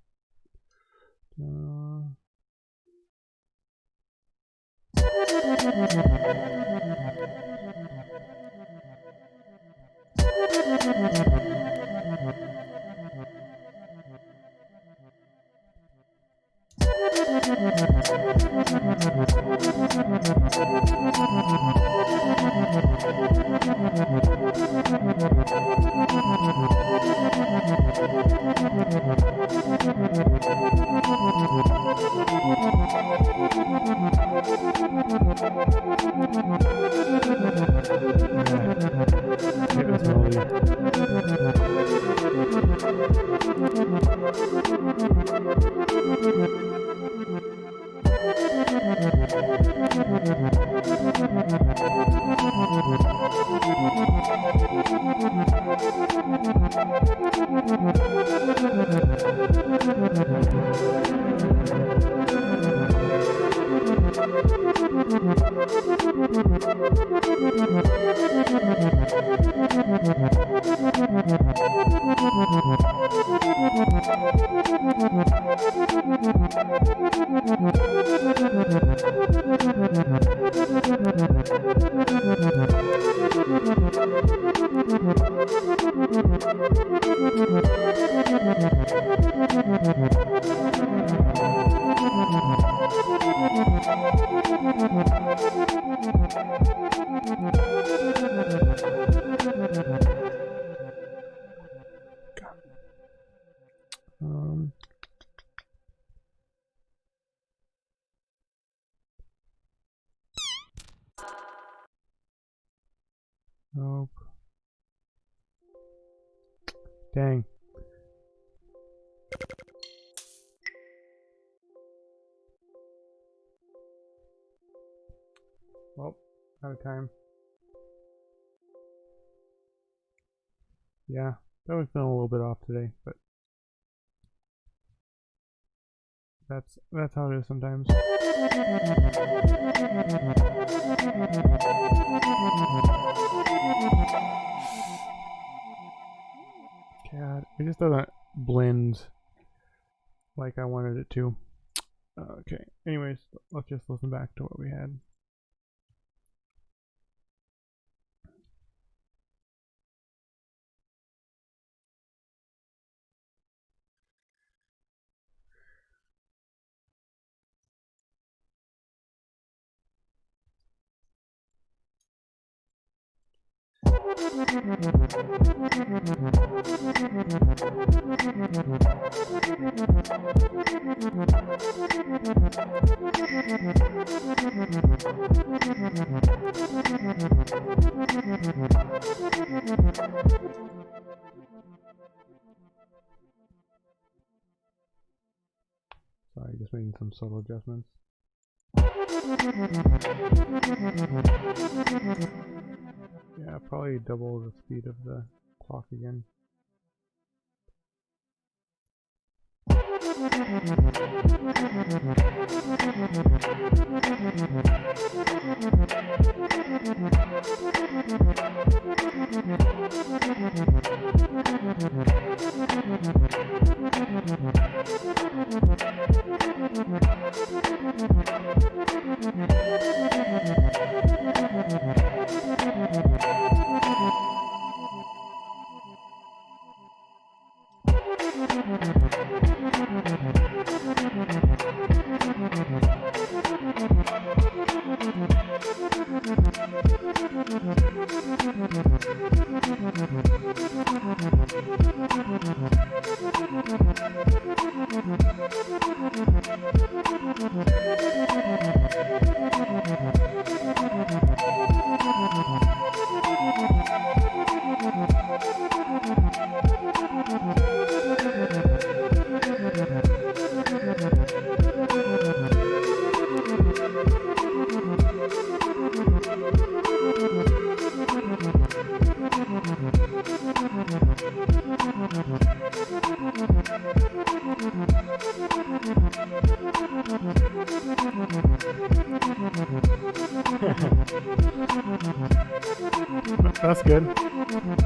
Nope. Dang. Well, out of time. Yeah, that was feeling a little bit off today, but that's how it is sometimes. God, it just doesn't blend like I wanted it to. Okay, anyways, let's just listen back to what we had. Sorry, just making some subtle adjustments. Yeah, probably double the speed of the clock again. That's good.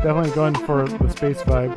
Definitely going for the space vibe.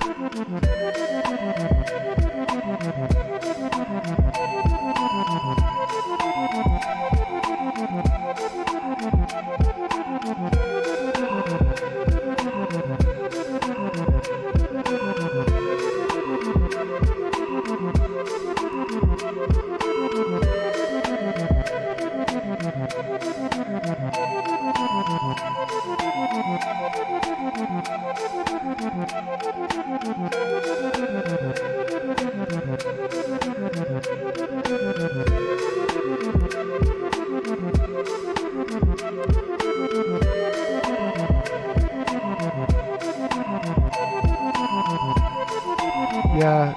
Yeah,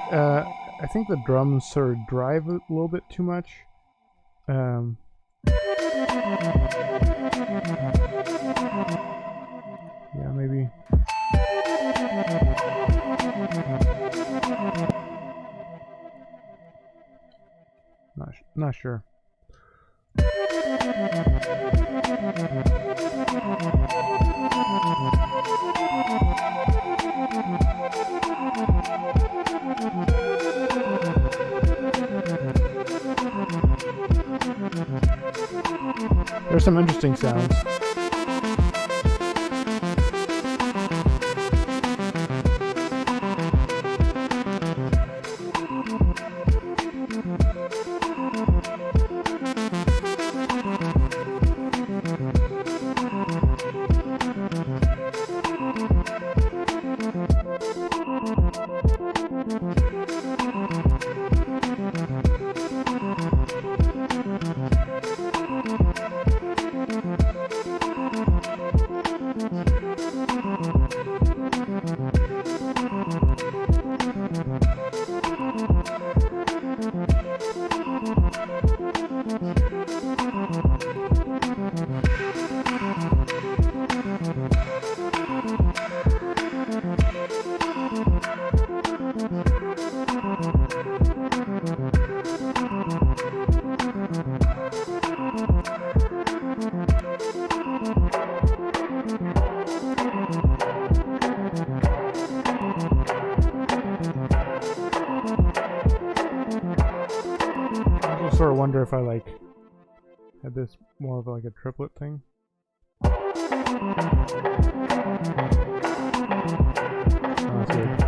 I think the drums sort of drive a little bit too much. Yeah, maybe. Not sure. There's some interesting sounds. wonder if I like had this more of like a triplet thing. Oh, that's weird.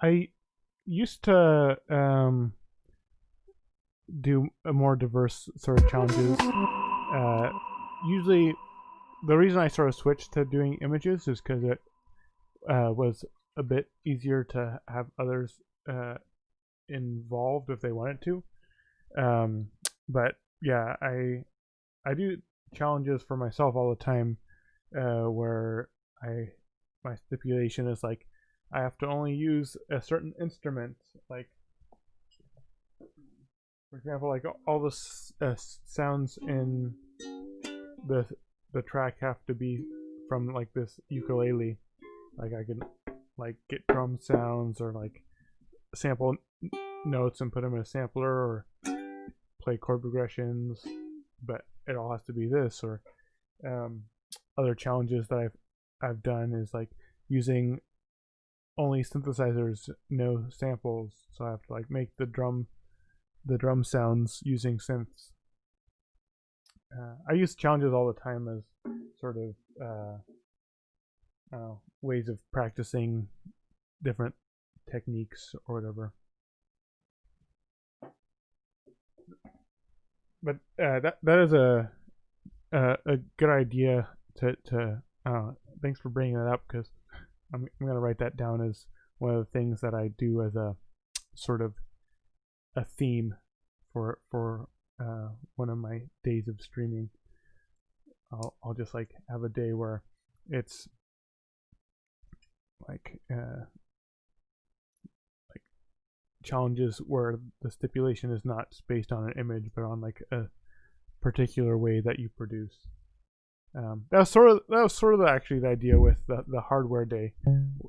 I used to do a more diverse sort of challenges usually the reason I sort of switched to doing images is because it was a bit easier to have others involved if they wanted to. But yeah, I do challenges for myself all the time where my stipulation is like I have to only use a certain instrument, like for example, like all the sounds in the track have to be from like this ukulele. Like I can like get drum sounds or like sample notes and put them in a sampler or play chord progressions, but it all has to be this. Or other challenges that I've done is like using only synthesizers, no samples. So I have to like make the drum sounds using synths. I use challenges all the time as sort of ways of practicing different techniques or whatever. But that is a good idea to thanks for bringing that up, because I'm gonna write that down as one of the things that I do as a sort of a theme for one of my days of streaming. I'll just like have a day where it's like challenges where the stipulation is not based on an image but on like a particular way that you produce. That was sort of actually the idea with the hardware day,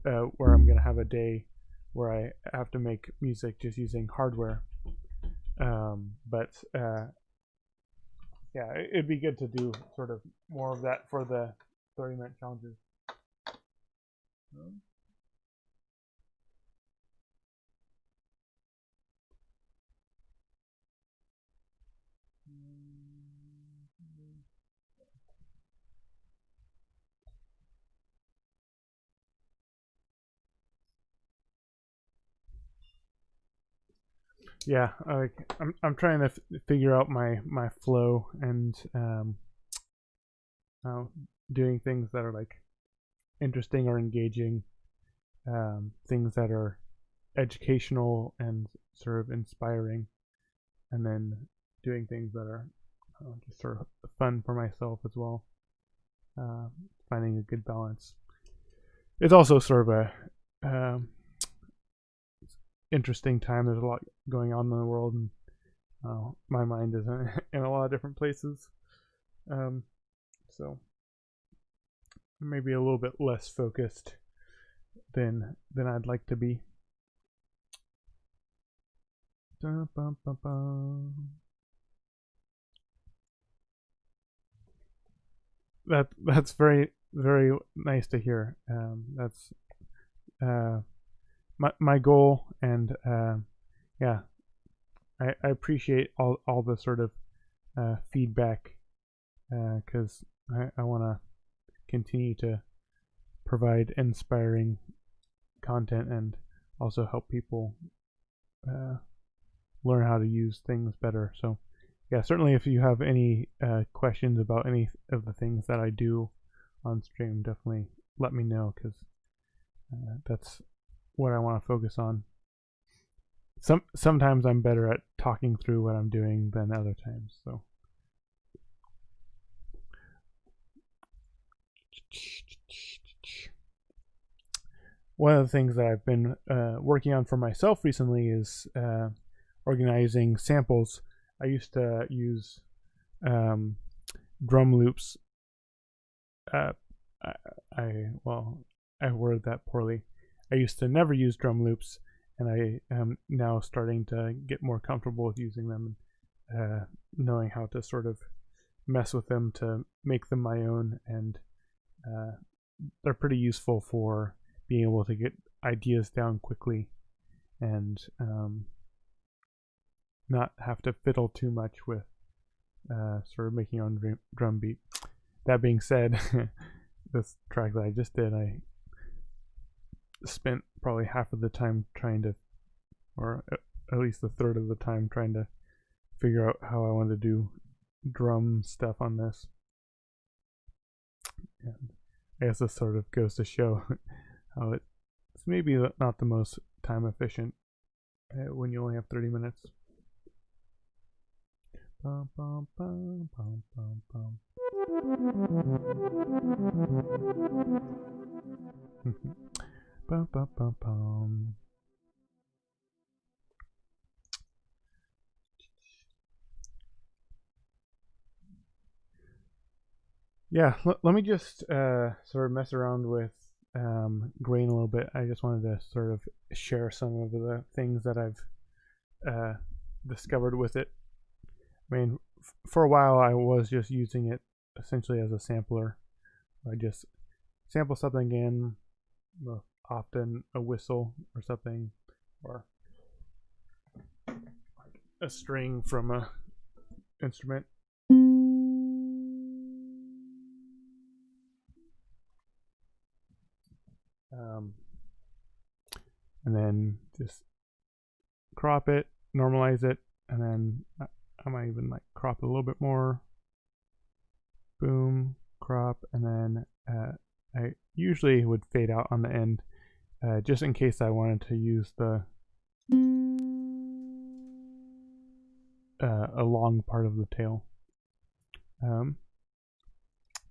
where I'm gonna have a day where I have to make music just using hardware. But yeah, it'd be good to do sort of more of that for the 30-minute challenges. Yeah, I'm trying to figure out my flow and doing things that are like interesting or engaging, things that are educational and sort of inspiring, and then doing things that are just sort of fun for myself as well. Finding a good balance. It's also sort of a interesting time. There's a lot going on in the world, and my mind is in a lot of different places. So maybe a little bit less focused than I'd like to be. That's very very nice to hear. That's my goal, and yeah, I appreciate all the sort of feedback, because I want to continue to provide inspiring content and also help people learn how to use things better. So yeah, certainly if you have any questions about any of the things that I do on stream, definitely let me know, because that's what I want to focus on. Sometimes I'm better at talking through what I'm doing than other times. So one of the things that I've been working on for myself recently is organizing samples. I used to use drum loops. I worded that poorly. I used to never use drum loops, and I am now starting to get more comfortable with using them, knowing how to sort of mess with them to make them my own, and they're pretty useful for being able to get ideas down quickly and not have to fiddle too much with sort of making your own drum beat. That being said, this track that I just did, I spent probably half of the time trying to, or at least a third of the time trying to figure out how I wanted to do drum stuff on this. And I guess this sort of goes to show how it's maybe not the most time efficient when you only have 30 minutes. Bum, bum, bum, bum, bum, bum. Bum, bum, bum, bum. Yeah, let me just sort of mess around with grain a little bit. I just wanted to sort of share some of the things that I've discovered with it. I mean, for a while I was just using it essentially as a sampler. I just sample something in, often a whistle or something, or a string from a instrument. And then just crop it, normalize it, and then I might even like crop it a little bit more. Boom, crop, and then I usually would fade out on the end, just in case I wanted to use the a long part of the tail.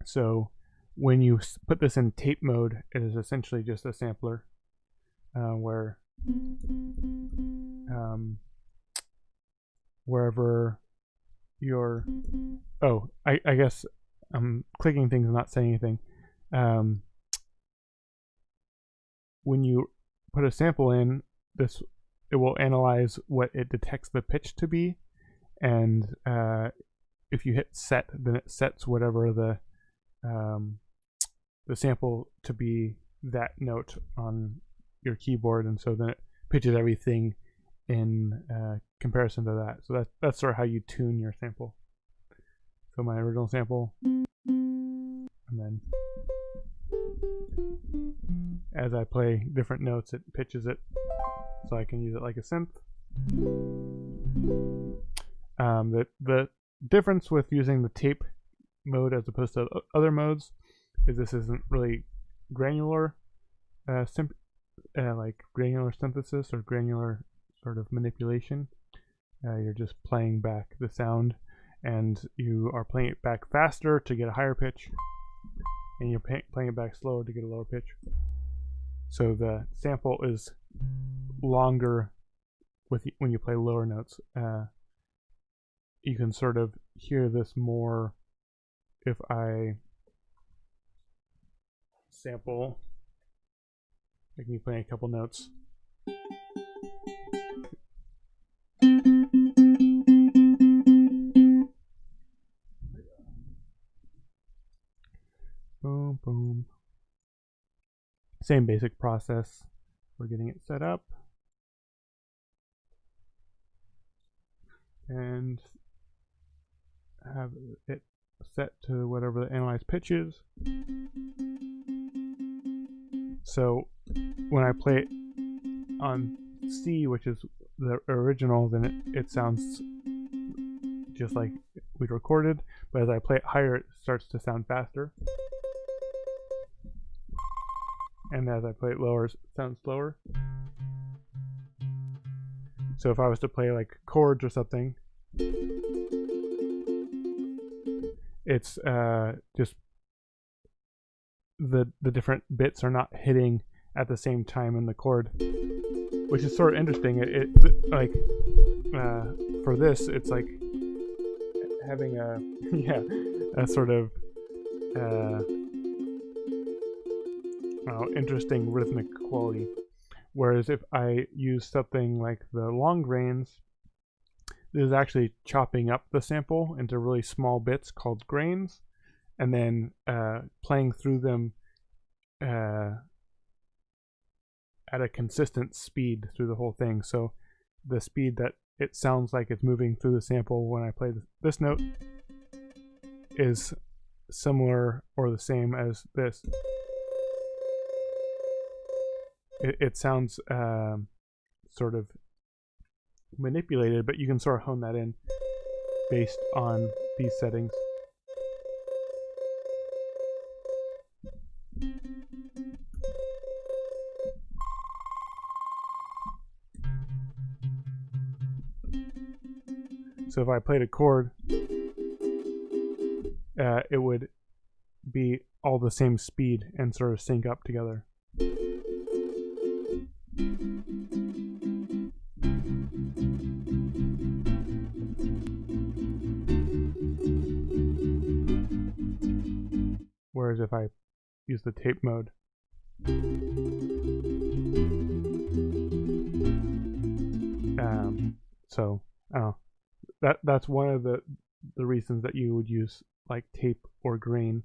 So when you put this in tape mode, it is essentially just a sampler, where wherever your I guess I'm clicking things and not saying anything. When you put a sample in, it will analyze what it detects the pitch to be, and if you hit set, then it sets whatever the sample to be that note on your keyboard, and so then it pitches everything in comparison to that. So that's sort of how you tune your sample. So my original sample, and then as I play different notes, it pitches it so I can use it like a synth. The difference with using the tape mode as opposed to other modes is this isn't really granular, like granular synthesis or granular sort of manipulation. You're just playing back the sound, and you are playing it back faster to get a higher pitch, and you're playing it back slower to get a lower pitch. So the sample is longer when you play lower notes. You can sort of hear this more if I sample, like me playing a couple notes. Boom, boom. Same basic process. We're getting it set up. And have it set to whatever the analyzed pitch is. So when I play it on C, which is the original, then it sounds just like we recorded, but as I play it higher, it starts to sound faster. And as I play it lower, it sounds slower. So if I was to play like chords or something, it's just the different bits are not hitting at the same time in the chord, which is sort of interesting. It like for this, it's like having a sort of interesting rhythmic quality. Whereas if I use something like the long grains, this is actually chopping up the sample into really small bits called grains, and then playing through them at a consistent speed through the whole thing. So the speed that it sounds like it's moving through the sample when I play this note is similar or the same as this. It sounds sort of manipulated, but you can sort of hone that in based on these settings. So if I played a chord, it would be all the same speed and sort of sync up together. Whereas if I use the tape mode, so I don't know. That's one of the reasons that you would use like tape or grain.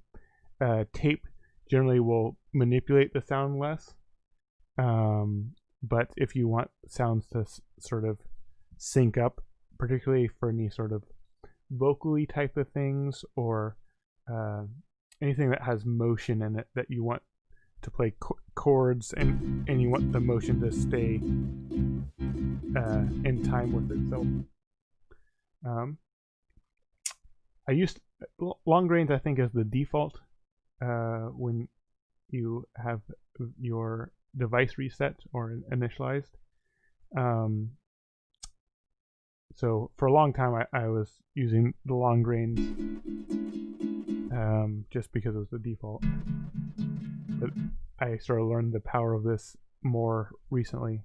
Tape generally will manipulate the sound less, but if you want sounds to sort of sync up, particularly for any sort of vocally type of things or anything that has motion in it that you want to play chords and you want the motion to stay in time with itself. I used long grains, I think, as the default when you have your device reset or initialized. So for a long time I was using the long grains just because it was the default. But I sort of learned the power of this more recently.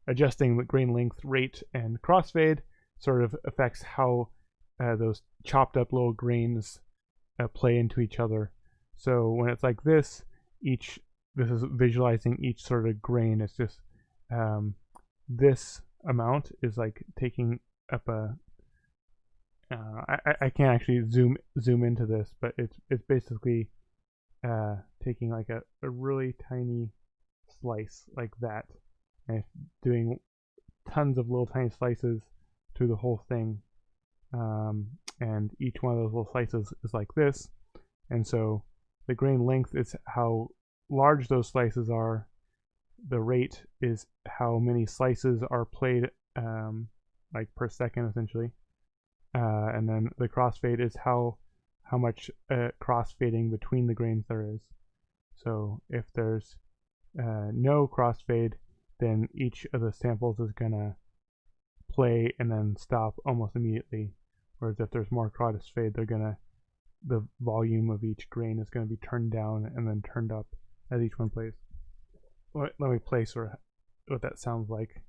Adjusting the grain length, rate, and crossfade sort of affects how those chopped up little grains play into each other. So when it's like this, this is visualizing each sort of grain. It's just this amount is like taking up a I can't actually zoom into this, but it's basically taking like a really tiny slice like that and doing tons of little tiny slices through the whole thing, and each one of those little slices is like this. And so the grain length is how large those slices are. The rate is how many slices are played like per second essentially, and then the crossfade is how much crossfading between the grains there is. So if there's no crossfade, then each of the samples is gonna play and then stop almost immediately. Whereas if there's more crossfade, the volume of each grain is gonna be turned down and then turned up as each one plays. Let me play sort of what that sounds like.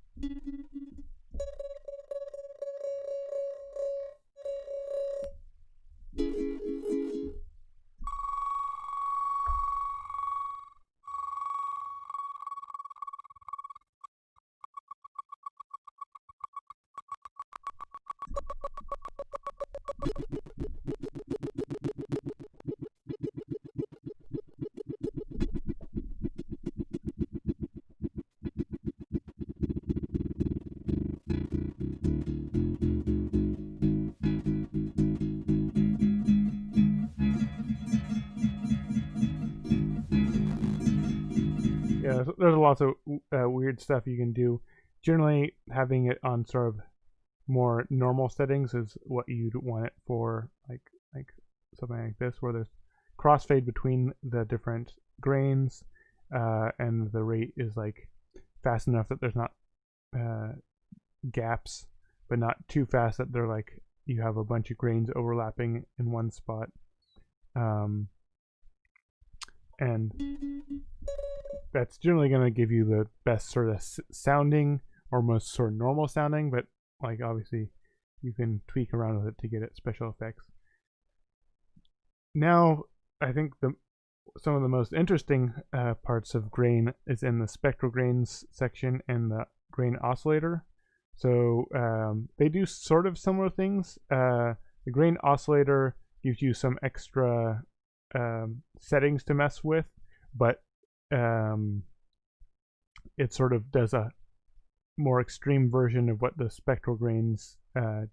Yeah, there's lots of weird stuff you can do. Generally, having it on sort of more normal settings is what you'd want it for, like something like this, where there's crossfade between the different grains, and the rate is like fast enough that there's not gaps, but not too fast that they're like you have a bunch of grains overlapping in one spot. And that's generally going to give you the best sort of sounding or most sort of normal sounding, but like obviously you can tweak around with it to get it special effects. Now I think some of the most interesting parts of grain is in the spectral grains section and the grain oscillator. So they do sort of similar things. The grain oscillator gives you some extra settings to mess with, but it sort of does a more extreme version of what the spectral grains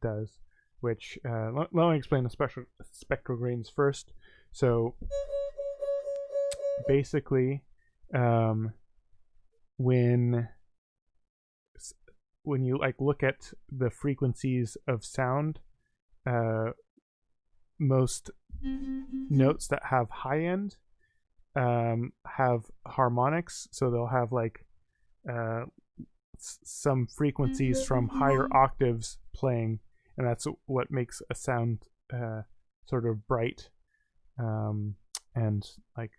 does, which let me explain the spectral grains first. So basically when you like look at the frequencies of sound, most notes that have high end have harmonics, so they'll have like some frequencies from higher octaves playing, and that's what makes a sound sort of bright and like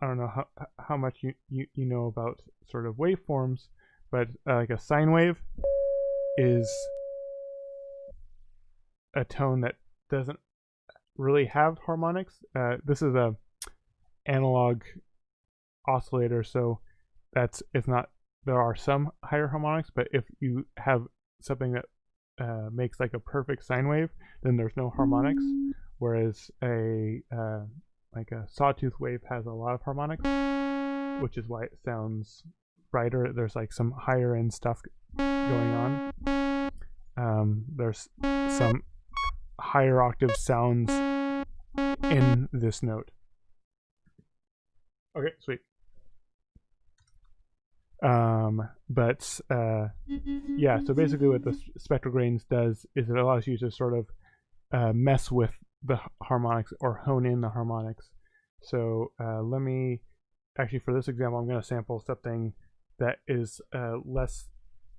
I don't know how much you know about sort of waveforms, but like a sine wave is a tone that doesn't really have harmonics. This is a analog oscillator, so it's not, there are some higher harmonics, but if you have something that makes like a perfect sine wave, then there's no harmonics, whereas a like a sawtooth wave has a lot of harmonics, which is why it sounds brighter. There's like some higher end stuff going on. There's some higher octave sounds in this note. Okay, sweet. But yeah, so basically what the spectral grains does is it allows you to sort of mess with the harmonics or hone in the harmonics. So let me, actually for this example, I'm going to sample something that is less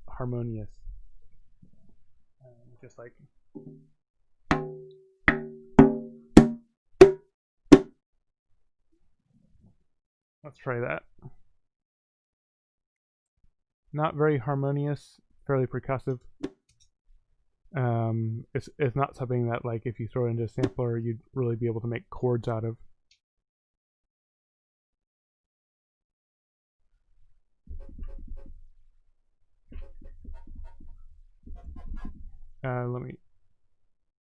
harmonious. Just like... Let's try that. Not very harmonious, fairly percussive. It's not something that, like, if you throw it into a sampler, you'd really be able to make chords out of. Let me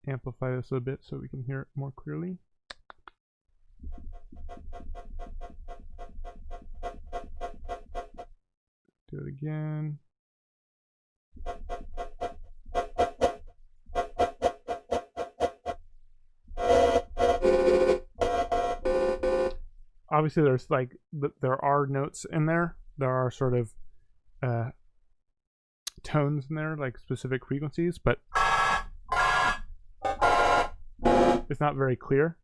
amplify this a bit so we can hear it more clearly. Do it again. Obviously there's like, there are notes in there. There are sort of tones in there, like specific frequencies, but it's not very clear.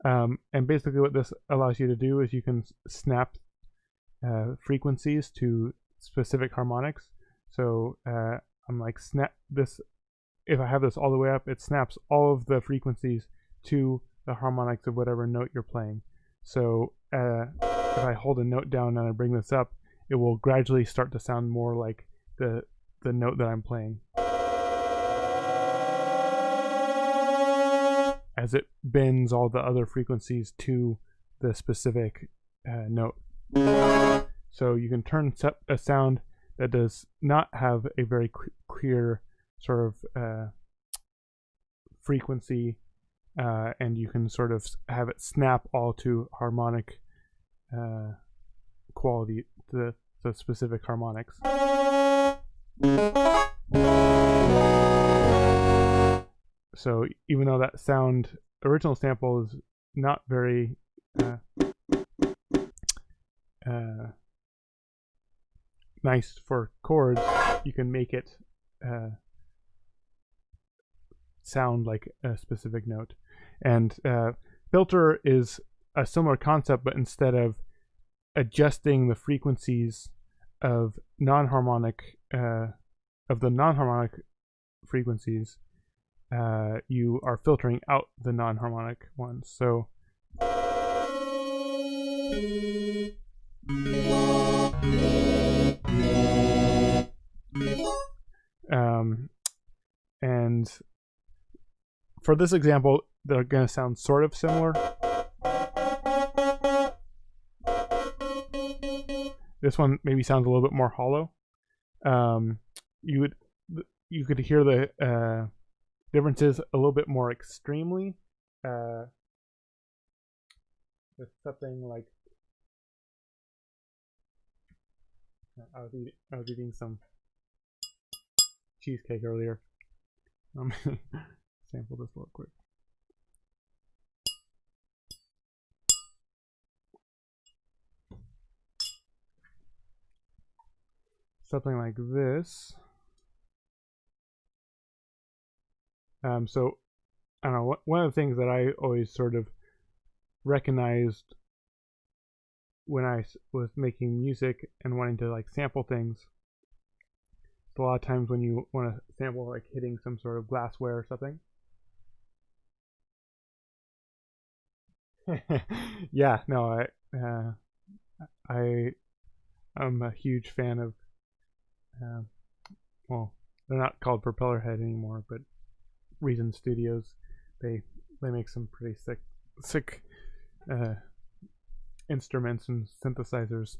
And basically what this allows you to do is you can snap frequencies to specific harmonics. So I'm like, snap this, if I have this all the way up, it snaps all of the frequencies to the harmonics of whatever note you're playing. So if I hold a note down and I bring this up, it will gradually start to sound more like the note that I'm playing, as it bends all the other frequencies to the specific note. So you can turn a sound that does not have a very clear sort of frequency, and you can sort of have it snap all to harmonic quality, the specific harmonics. So even though that original sample is not very nice for chords, you can make it sound like a specific note. And filter is a similar concept, but instead of adjusting the frequencies of non-harmonic of the non-harmonic frequencies, you are filtering out the non-harmonic ones. So and for this example, they're going to sound sort of similar. This one maybe sounds a little bit more hollow. You could hear the differences a little bit more extremely with something like, I was eating some cheesecake earlier. Sample this real quick. Something like this. So I don't know. One of the things that I always sort of recognized when I was making music and wanting to like sample things, a lot of times when you want to sample like hitting some sort of glassware or something. Yeah, no, I I'm a huge fan of well, they're not called Propeller Head anymore, but Reason Studios. They make some pretty sick uh, instruments and synthesizers.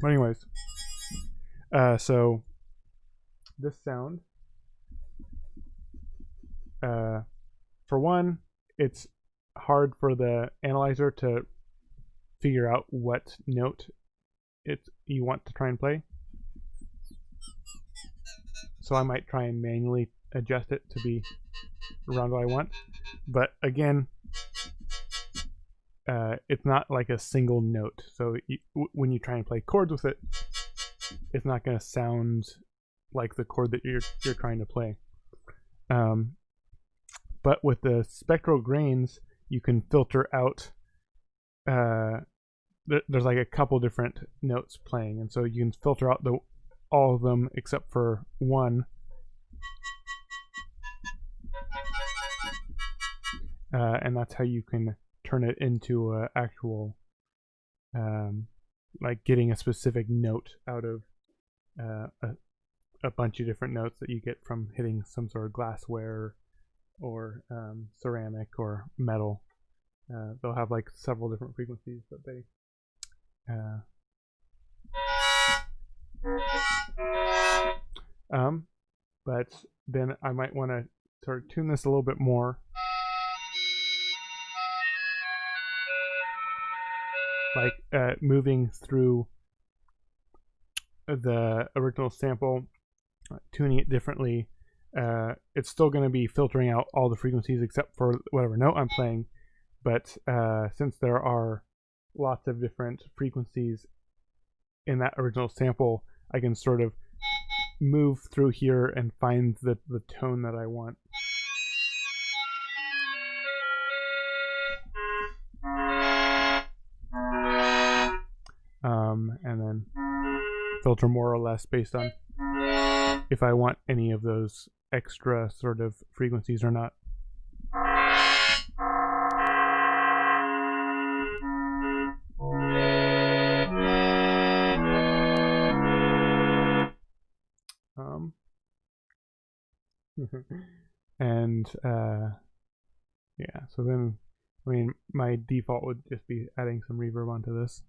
But anyways, so this sound, for one, it's hard for the analyzer to figure out what note you want to try and play. So I might try and manually adjust it to be around what I want. But again, it's not like a single note. So when you try and play chords with it, it's not going to sound like the chord that you're trying to play. But with the spectral grains, you can filter out. There's like a couple different notes playing, and so you can filter out all of them except for one. And that's how you can turn it into an actual, like getting a specific note out of a bunch of different notes that you get from hitting some sort of glassware or ceramic or metal. They'll have like several different frequencies that they but then I might want to sort of tune this a little bit more, like moving through the original sample, tuning it differently. It's still going to be filtering out all the frequencies except for whatever note I'm playing, but since there are lots of different frequencies in that original sample, I can sort of move through here and find the tone that I want. And then filter more or less based on if I want any of those extra sort of frequencies or not. And yeah, so then I mean my default would just be adding some reverb onto this.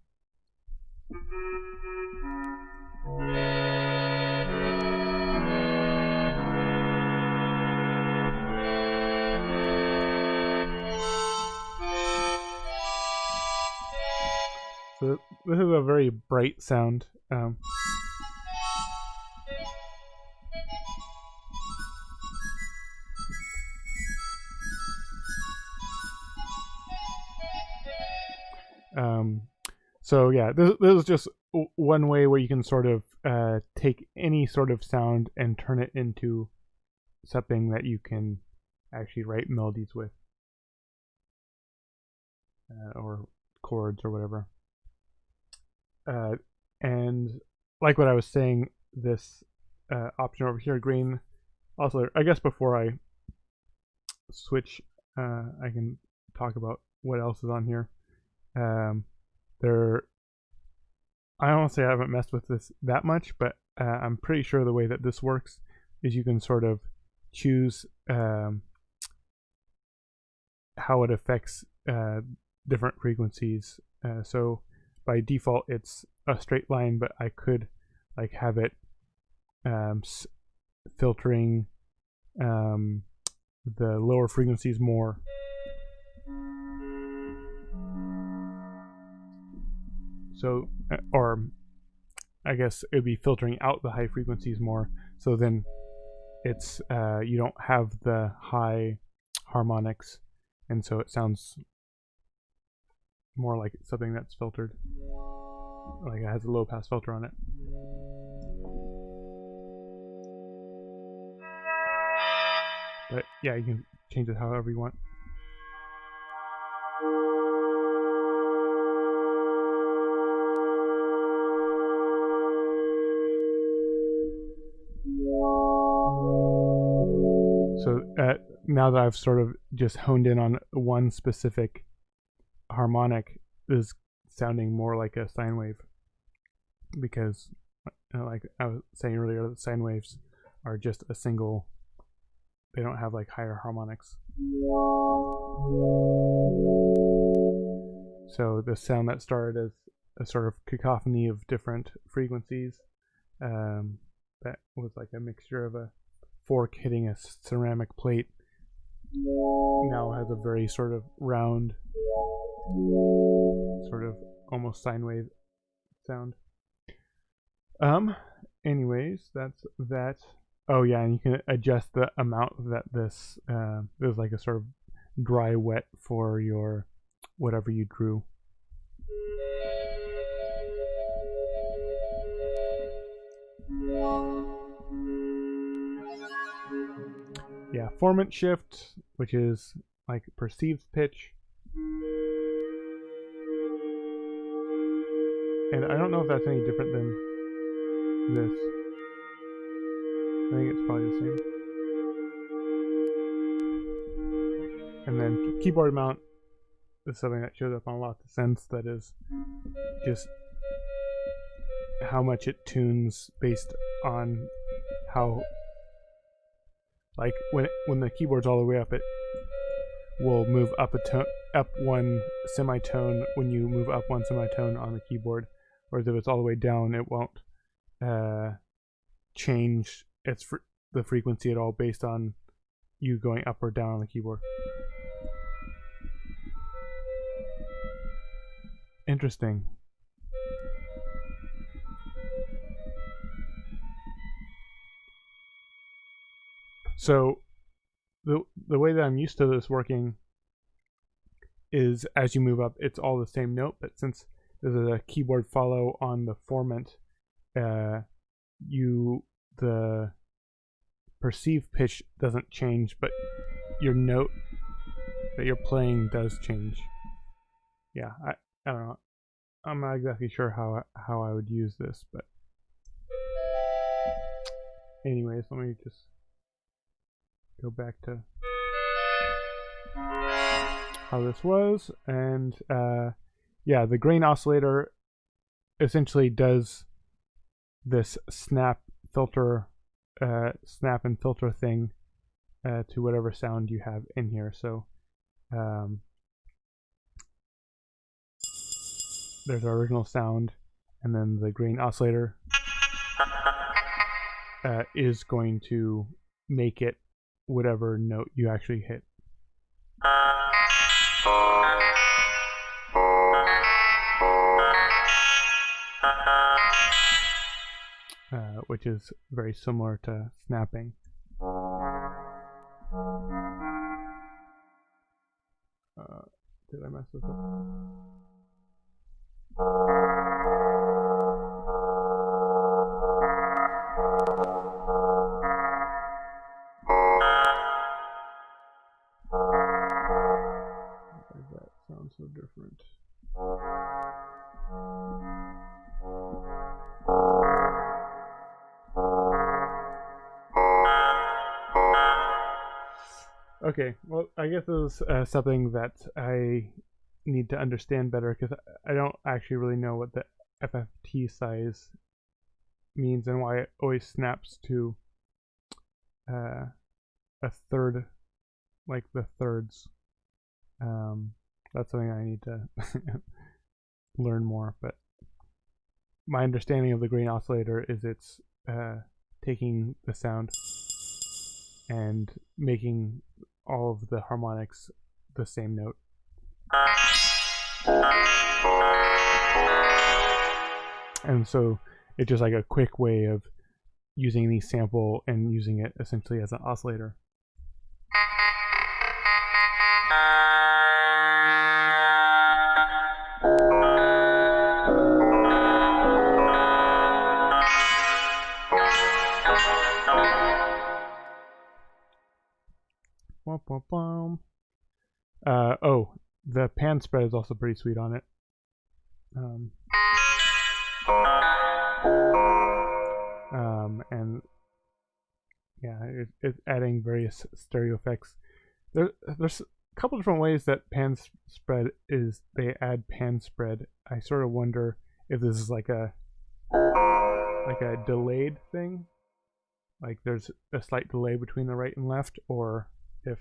So this is a very bright sound. So yeah, this is just one way where you can sort of take any sort of sound and turn it into something that you can actually write melodies with, or chords or whatever. And like what I was saying, this option over here, green. Also, I guess before I switch, I can talk about what else is on here. I honestly haven't messed with this that much, but I'm pretty sure the way that this works is you can sort of choose how it affects different frequencies. So by default, it's a straight line, but I could like have it filtering the lower frequencies more. So, or I guess it would be filtering out the high frequencies more. So then it's you don't have the high harmonics, and so it sounds more like something that's filtered, like it has a low pass filter on it. But yeah, you can change it however you want. So now that I've sort of just honed in on one specific harmonic, is sounding more like a sine wave, because like I was saying earlier, the sine waves are just a single, they don't have like higher harmonics. So the sound that started as a sort of cacophony of different frequencies, that was like a mixture of a fork hitting a ceramic plate, now has a very sort of round, sort of almost sine wave sound. Anyways, that's that. Oh yeah, and you can adjust the amount that this there's like a sort of dry wet for your whatever you drew. Yeah, formant shift, which is like perceived pitch. And I don't know if that's any different than this. I think it's probably the same. And then keyboard mount is something that shows up on lots of synths, that is just how much it tunes based on how, like when the keyboard's all the way up, it will move up a tone, up one semitone when you move up one semitone on the keyboard, whereas if it's all the way down, it won't change the frequency at all based on you going up or down on the keyboard. Interesting. So the way that I'm used to this working is as you move up, it's all the same note, but since there's a keyboard follow on the formant, the perceived pitch doesn't change, but your note that you're playing does change. Yeah, I don't know. I'm not exactly sure how I would use this, but anyways, let me just go back to how this was. And yeah, the grain oscillator essentially does this snap and filter thing to whatever sound you have in here. So there's our original sound, and then the grain oscillator is going to make it whatever note you actually hit. Which is very similar to snapping. Did I mess this up? Why does that sound so different? Okay, well, I guess this is something that I need to understand better, because I don't actually really know what the FFT size means and why it always snaps to a third, like the thirds. That's something I need to learn more, but my understanding of the grain oscillator is it's taking the sound and making all of the harmonics the same note. And so it's just like a quick way of using any sample and using it essentially as an oscillator. pan spread is also pretty sweet on it. And yeah, it's adding various stereo effects. There's a couple different ways that pan spread is they add pan spread. I sort of wonder if this is like a delayed thing, like there's a slight delay between the right and left, or if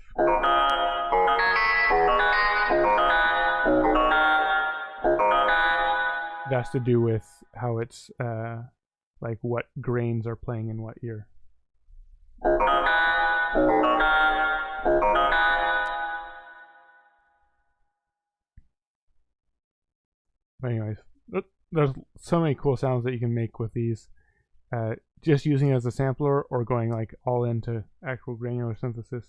that's to do with how it's like what grains are playing in what ear. But anyways, there's so many cool sounds that you can make with these. Just using it as a sampler or going like all into actual granular synthesis.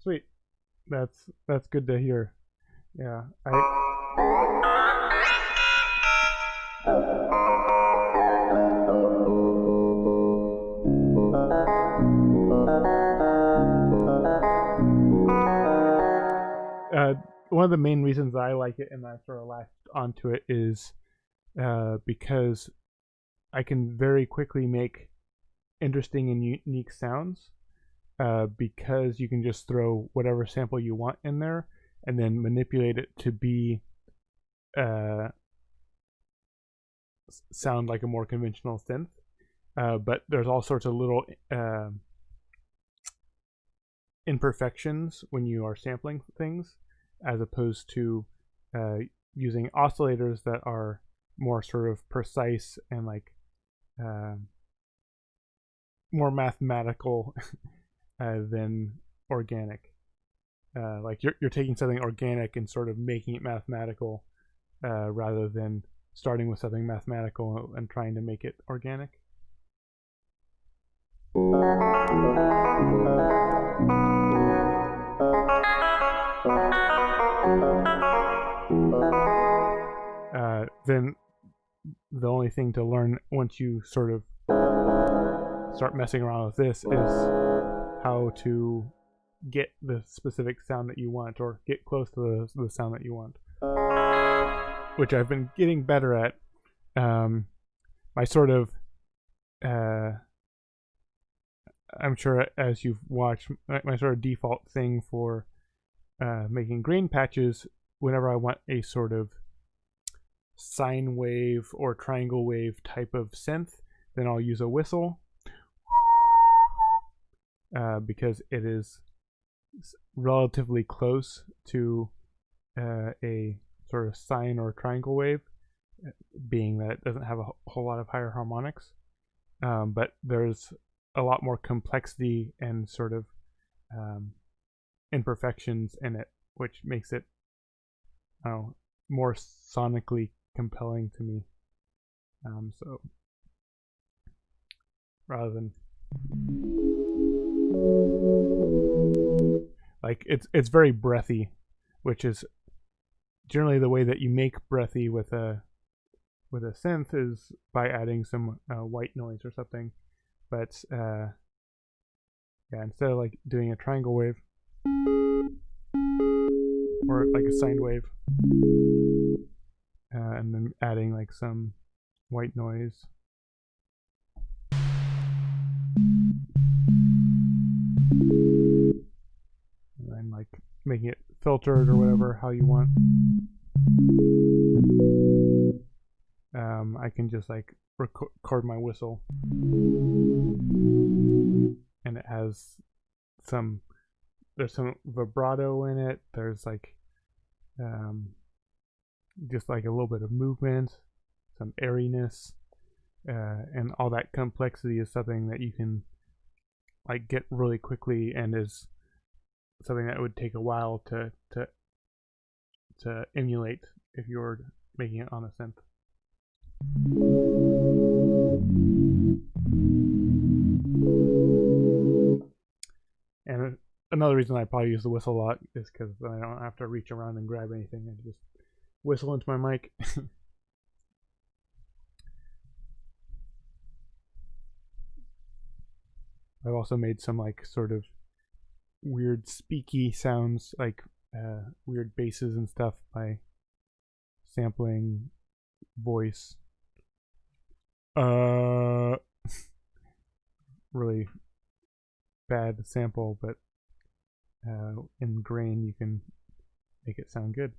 Sweet. That's good to hear. Yeah, one of the main reasons I like it and I sort of latched onto it is because I can very quickly make interesting and unique sounds. Because you can just throw whatever sample you want in there and then manipulate it to be sound like a more conventional synth. But there's all sorts of little imperfections when you are sampling things, as opposed to using oscillators that are more sort of precise and like more mathematical than organic. Like you're taking something organic and sort of making it mathematical, rather than starting with something mathematical and trying to make it organic. Then the only thing to learn once you sort of start messing around with this is how to get the specific sound that you want, or get close to the sound that you want, which I've been getting better at. My sort of I'm sure as you've watched, my sort of default thing for making grain patches, whenever I want a sort of sine wave or triangle wave type of synth, then I'll use a whistle, because it is relatively close to a sort of sine or triangle wave, being that it doesn't have a whole lot of higher harmonics. But there's a lot more complexity and sort of imperfections in it, which makes it more sonically compelling to me. So rather than like it's very breathy, which is generally the way that you make breathy with a synth is by adding some white noise or something. But yeah, instead of like doing a triangle wave or like a sine wave, and then adding like some white noise. And then like making it filtered or whatever, how you want. I can just like record my whistle, and it has there's some vibrato in it. There's like just like a little bit of movement, some airiness, and all that complexity is something that you can like get really quickly, and is something that would take a while to to emulate if you're making it on a synth. And another reason I probably use the whistle a lot is because I don't have to reach around and grab anything. I just whistle into my mic. I've also made some like sort of weird speaky sounds, like weird basses and stuff by sampling voice. Really bad sample, but in grain you can make it sound good.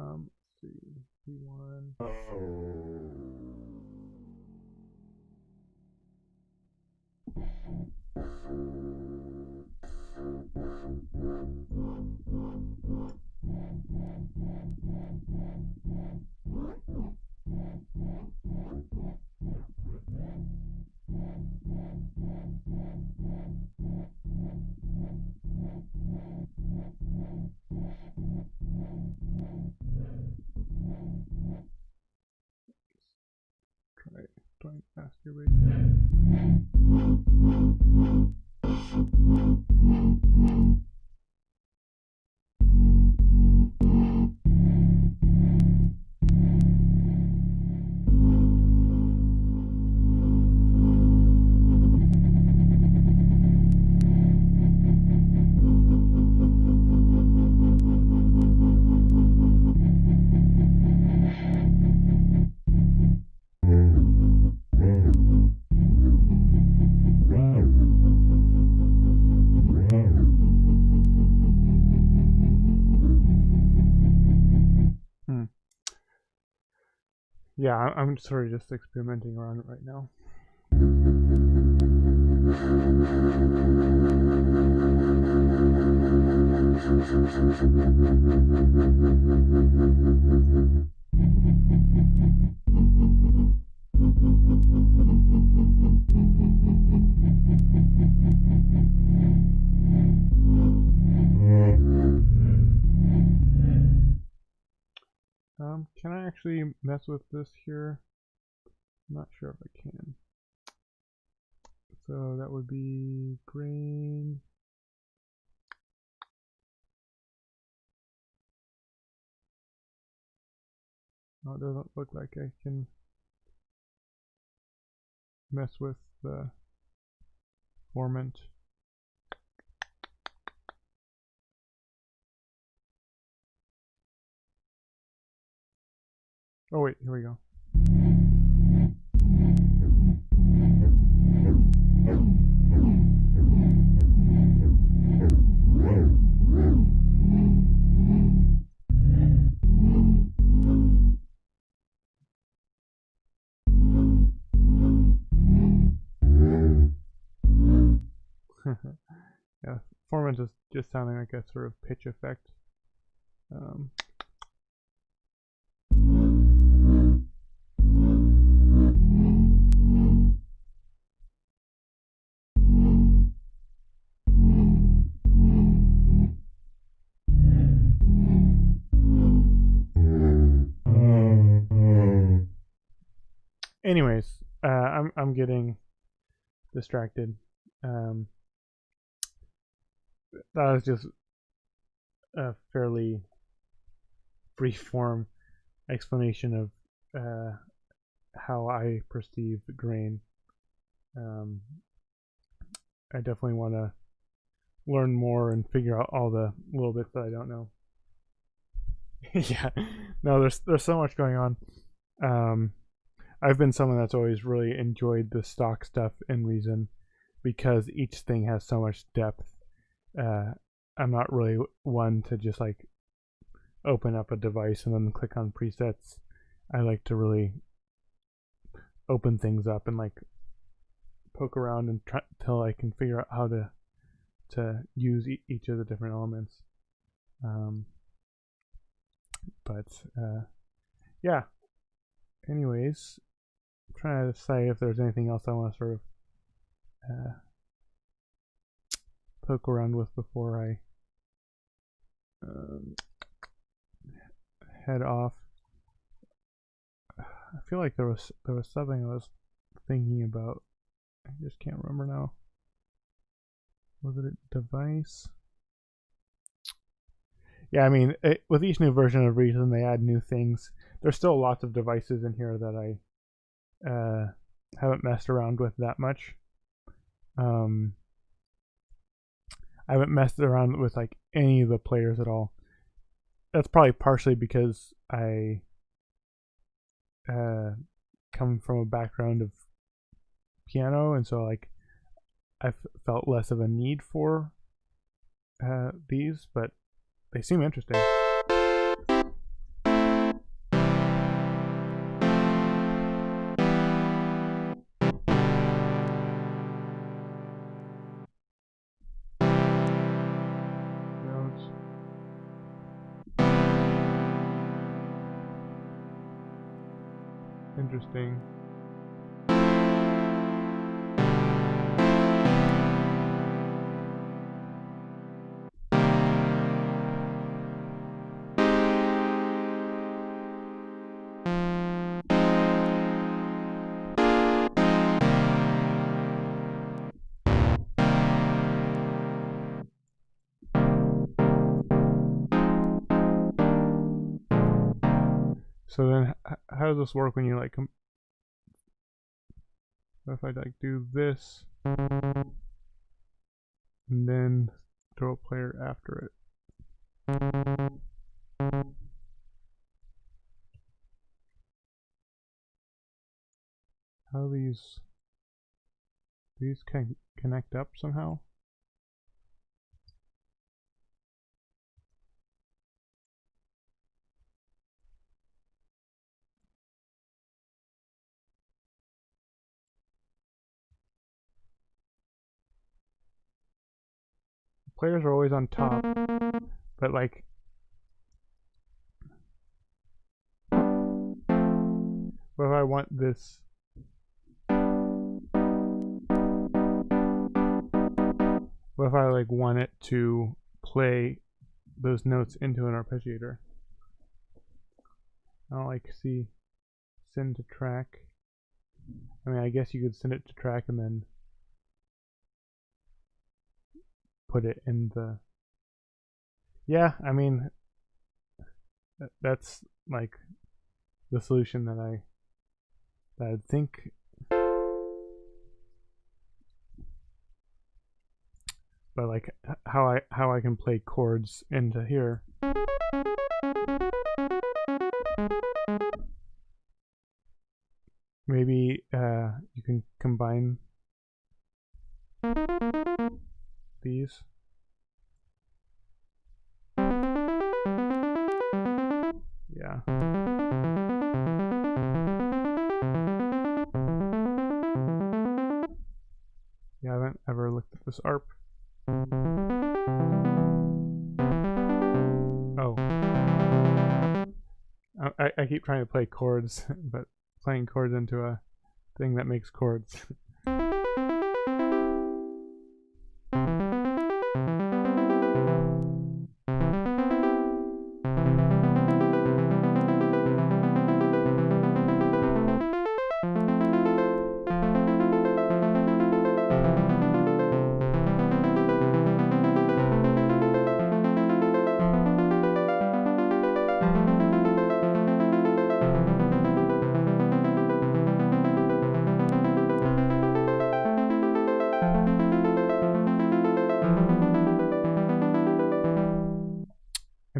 Let's see, P1. Try playing faster rate. Yeah, I'm sort of just experimenting around right now. Can I actually mess with this here? I'm not sure if I can. So that would be grain. Oh, it doesn't look like I can mess with the formant. Oh wait, here we go. Yeah, formant is just sounding like a sort of pitch effect. Anyways, I'm getting distracted. That was just a fairly free-form explanation of how I perceive grain. I definitely want to learn more and figure out all the little bits that I don't know. Yeah, no, there's so much going on. I've been someone that's always really enjoyed the stock stuff in Reason because each thing has so much depth. I'm not really one to just like open up a device and then click on presets. I like to really open things up and like poke around and try till I can figure out how to use each of the different elements. But yeah. Anyways, I'm trying to decide if there's anything else I want to sort of poke around with before I head off. I feel like there was something I was thinking about. I just can't remember now. Was it a device? Yeah, I mean, with each new version of Reason, they add new things. There's still lots of devices in here that I haven't messed around with that much. I haven't messed around with like any of the players at all. That's probably partially because I come from a background of piano, and so like I've felt less of a need for these, but they seem interesting. Notes. Interesting. So then, how does this work when you like? If I like do this, and then throw a player after it. How these can connect up somehow? Players are always on top, but like what if I want this? What if I like want it to play those notes into an arpeggiator? I don't like see send to track. I mean, I guess you could send it to track and then put it in the. Yeah, I mean, that's like the solution that I think. But like how I can play chords into here. Maybe you can combine these. Yeah. Yeah, I haven't ever looked at this ARP. Oh. I keep trying to play chords, but playing chords into a thing that makes chords.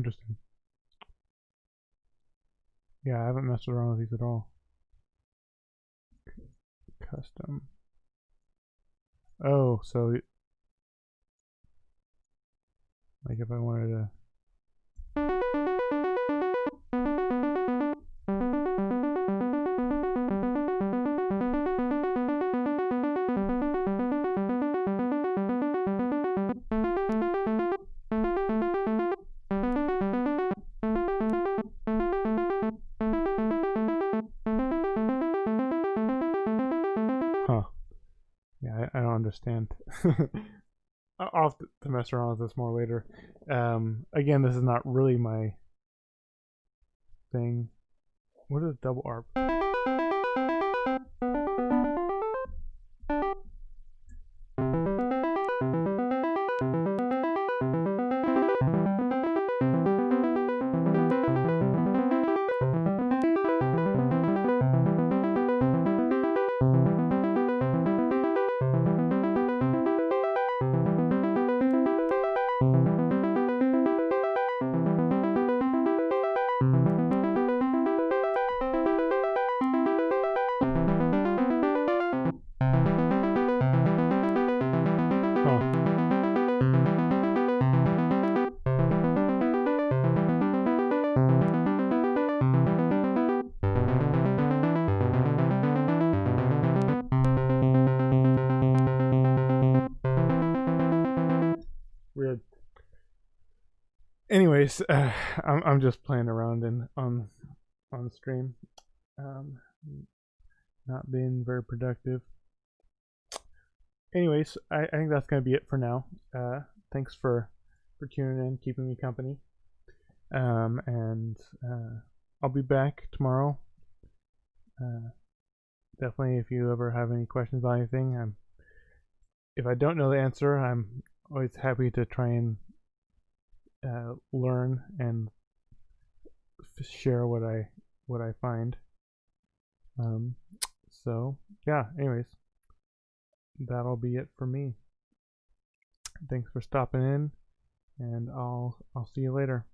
interesting. Yeah, I haven't messed around with these at all. Custom. Oh, so like if I wanted to. Huh. Yeah, I don't understand. I'll have to mess around with this more later. Again, this is not really my thing. What is double ARP? Weird. Anyways, I'm just playing around on stream, not being very productive. Anyways, I think that's gonna be it for now. Thanks for tuning in, keeping me company, and I'll be back tomorrow. Definitely, if you ever have any questions on anything, if I don't know the answer, I'm always happy to try and learn and share what I find. So yeah. Anyways, that'll be it for me. Thanks for stopping in, and I'll see you later.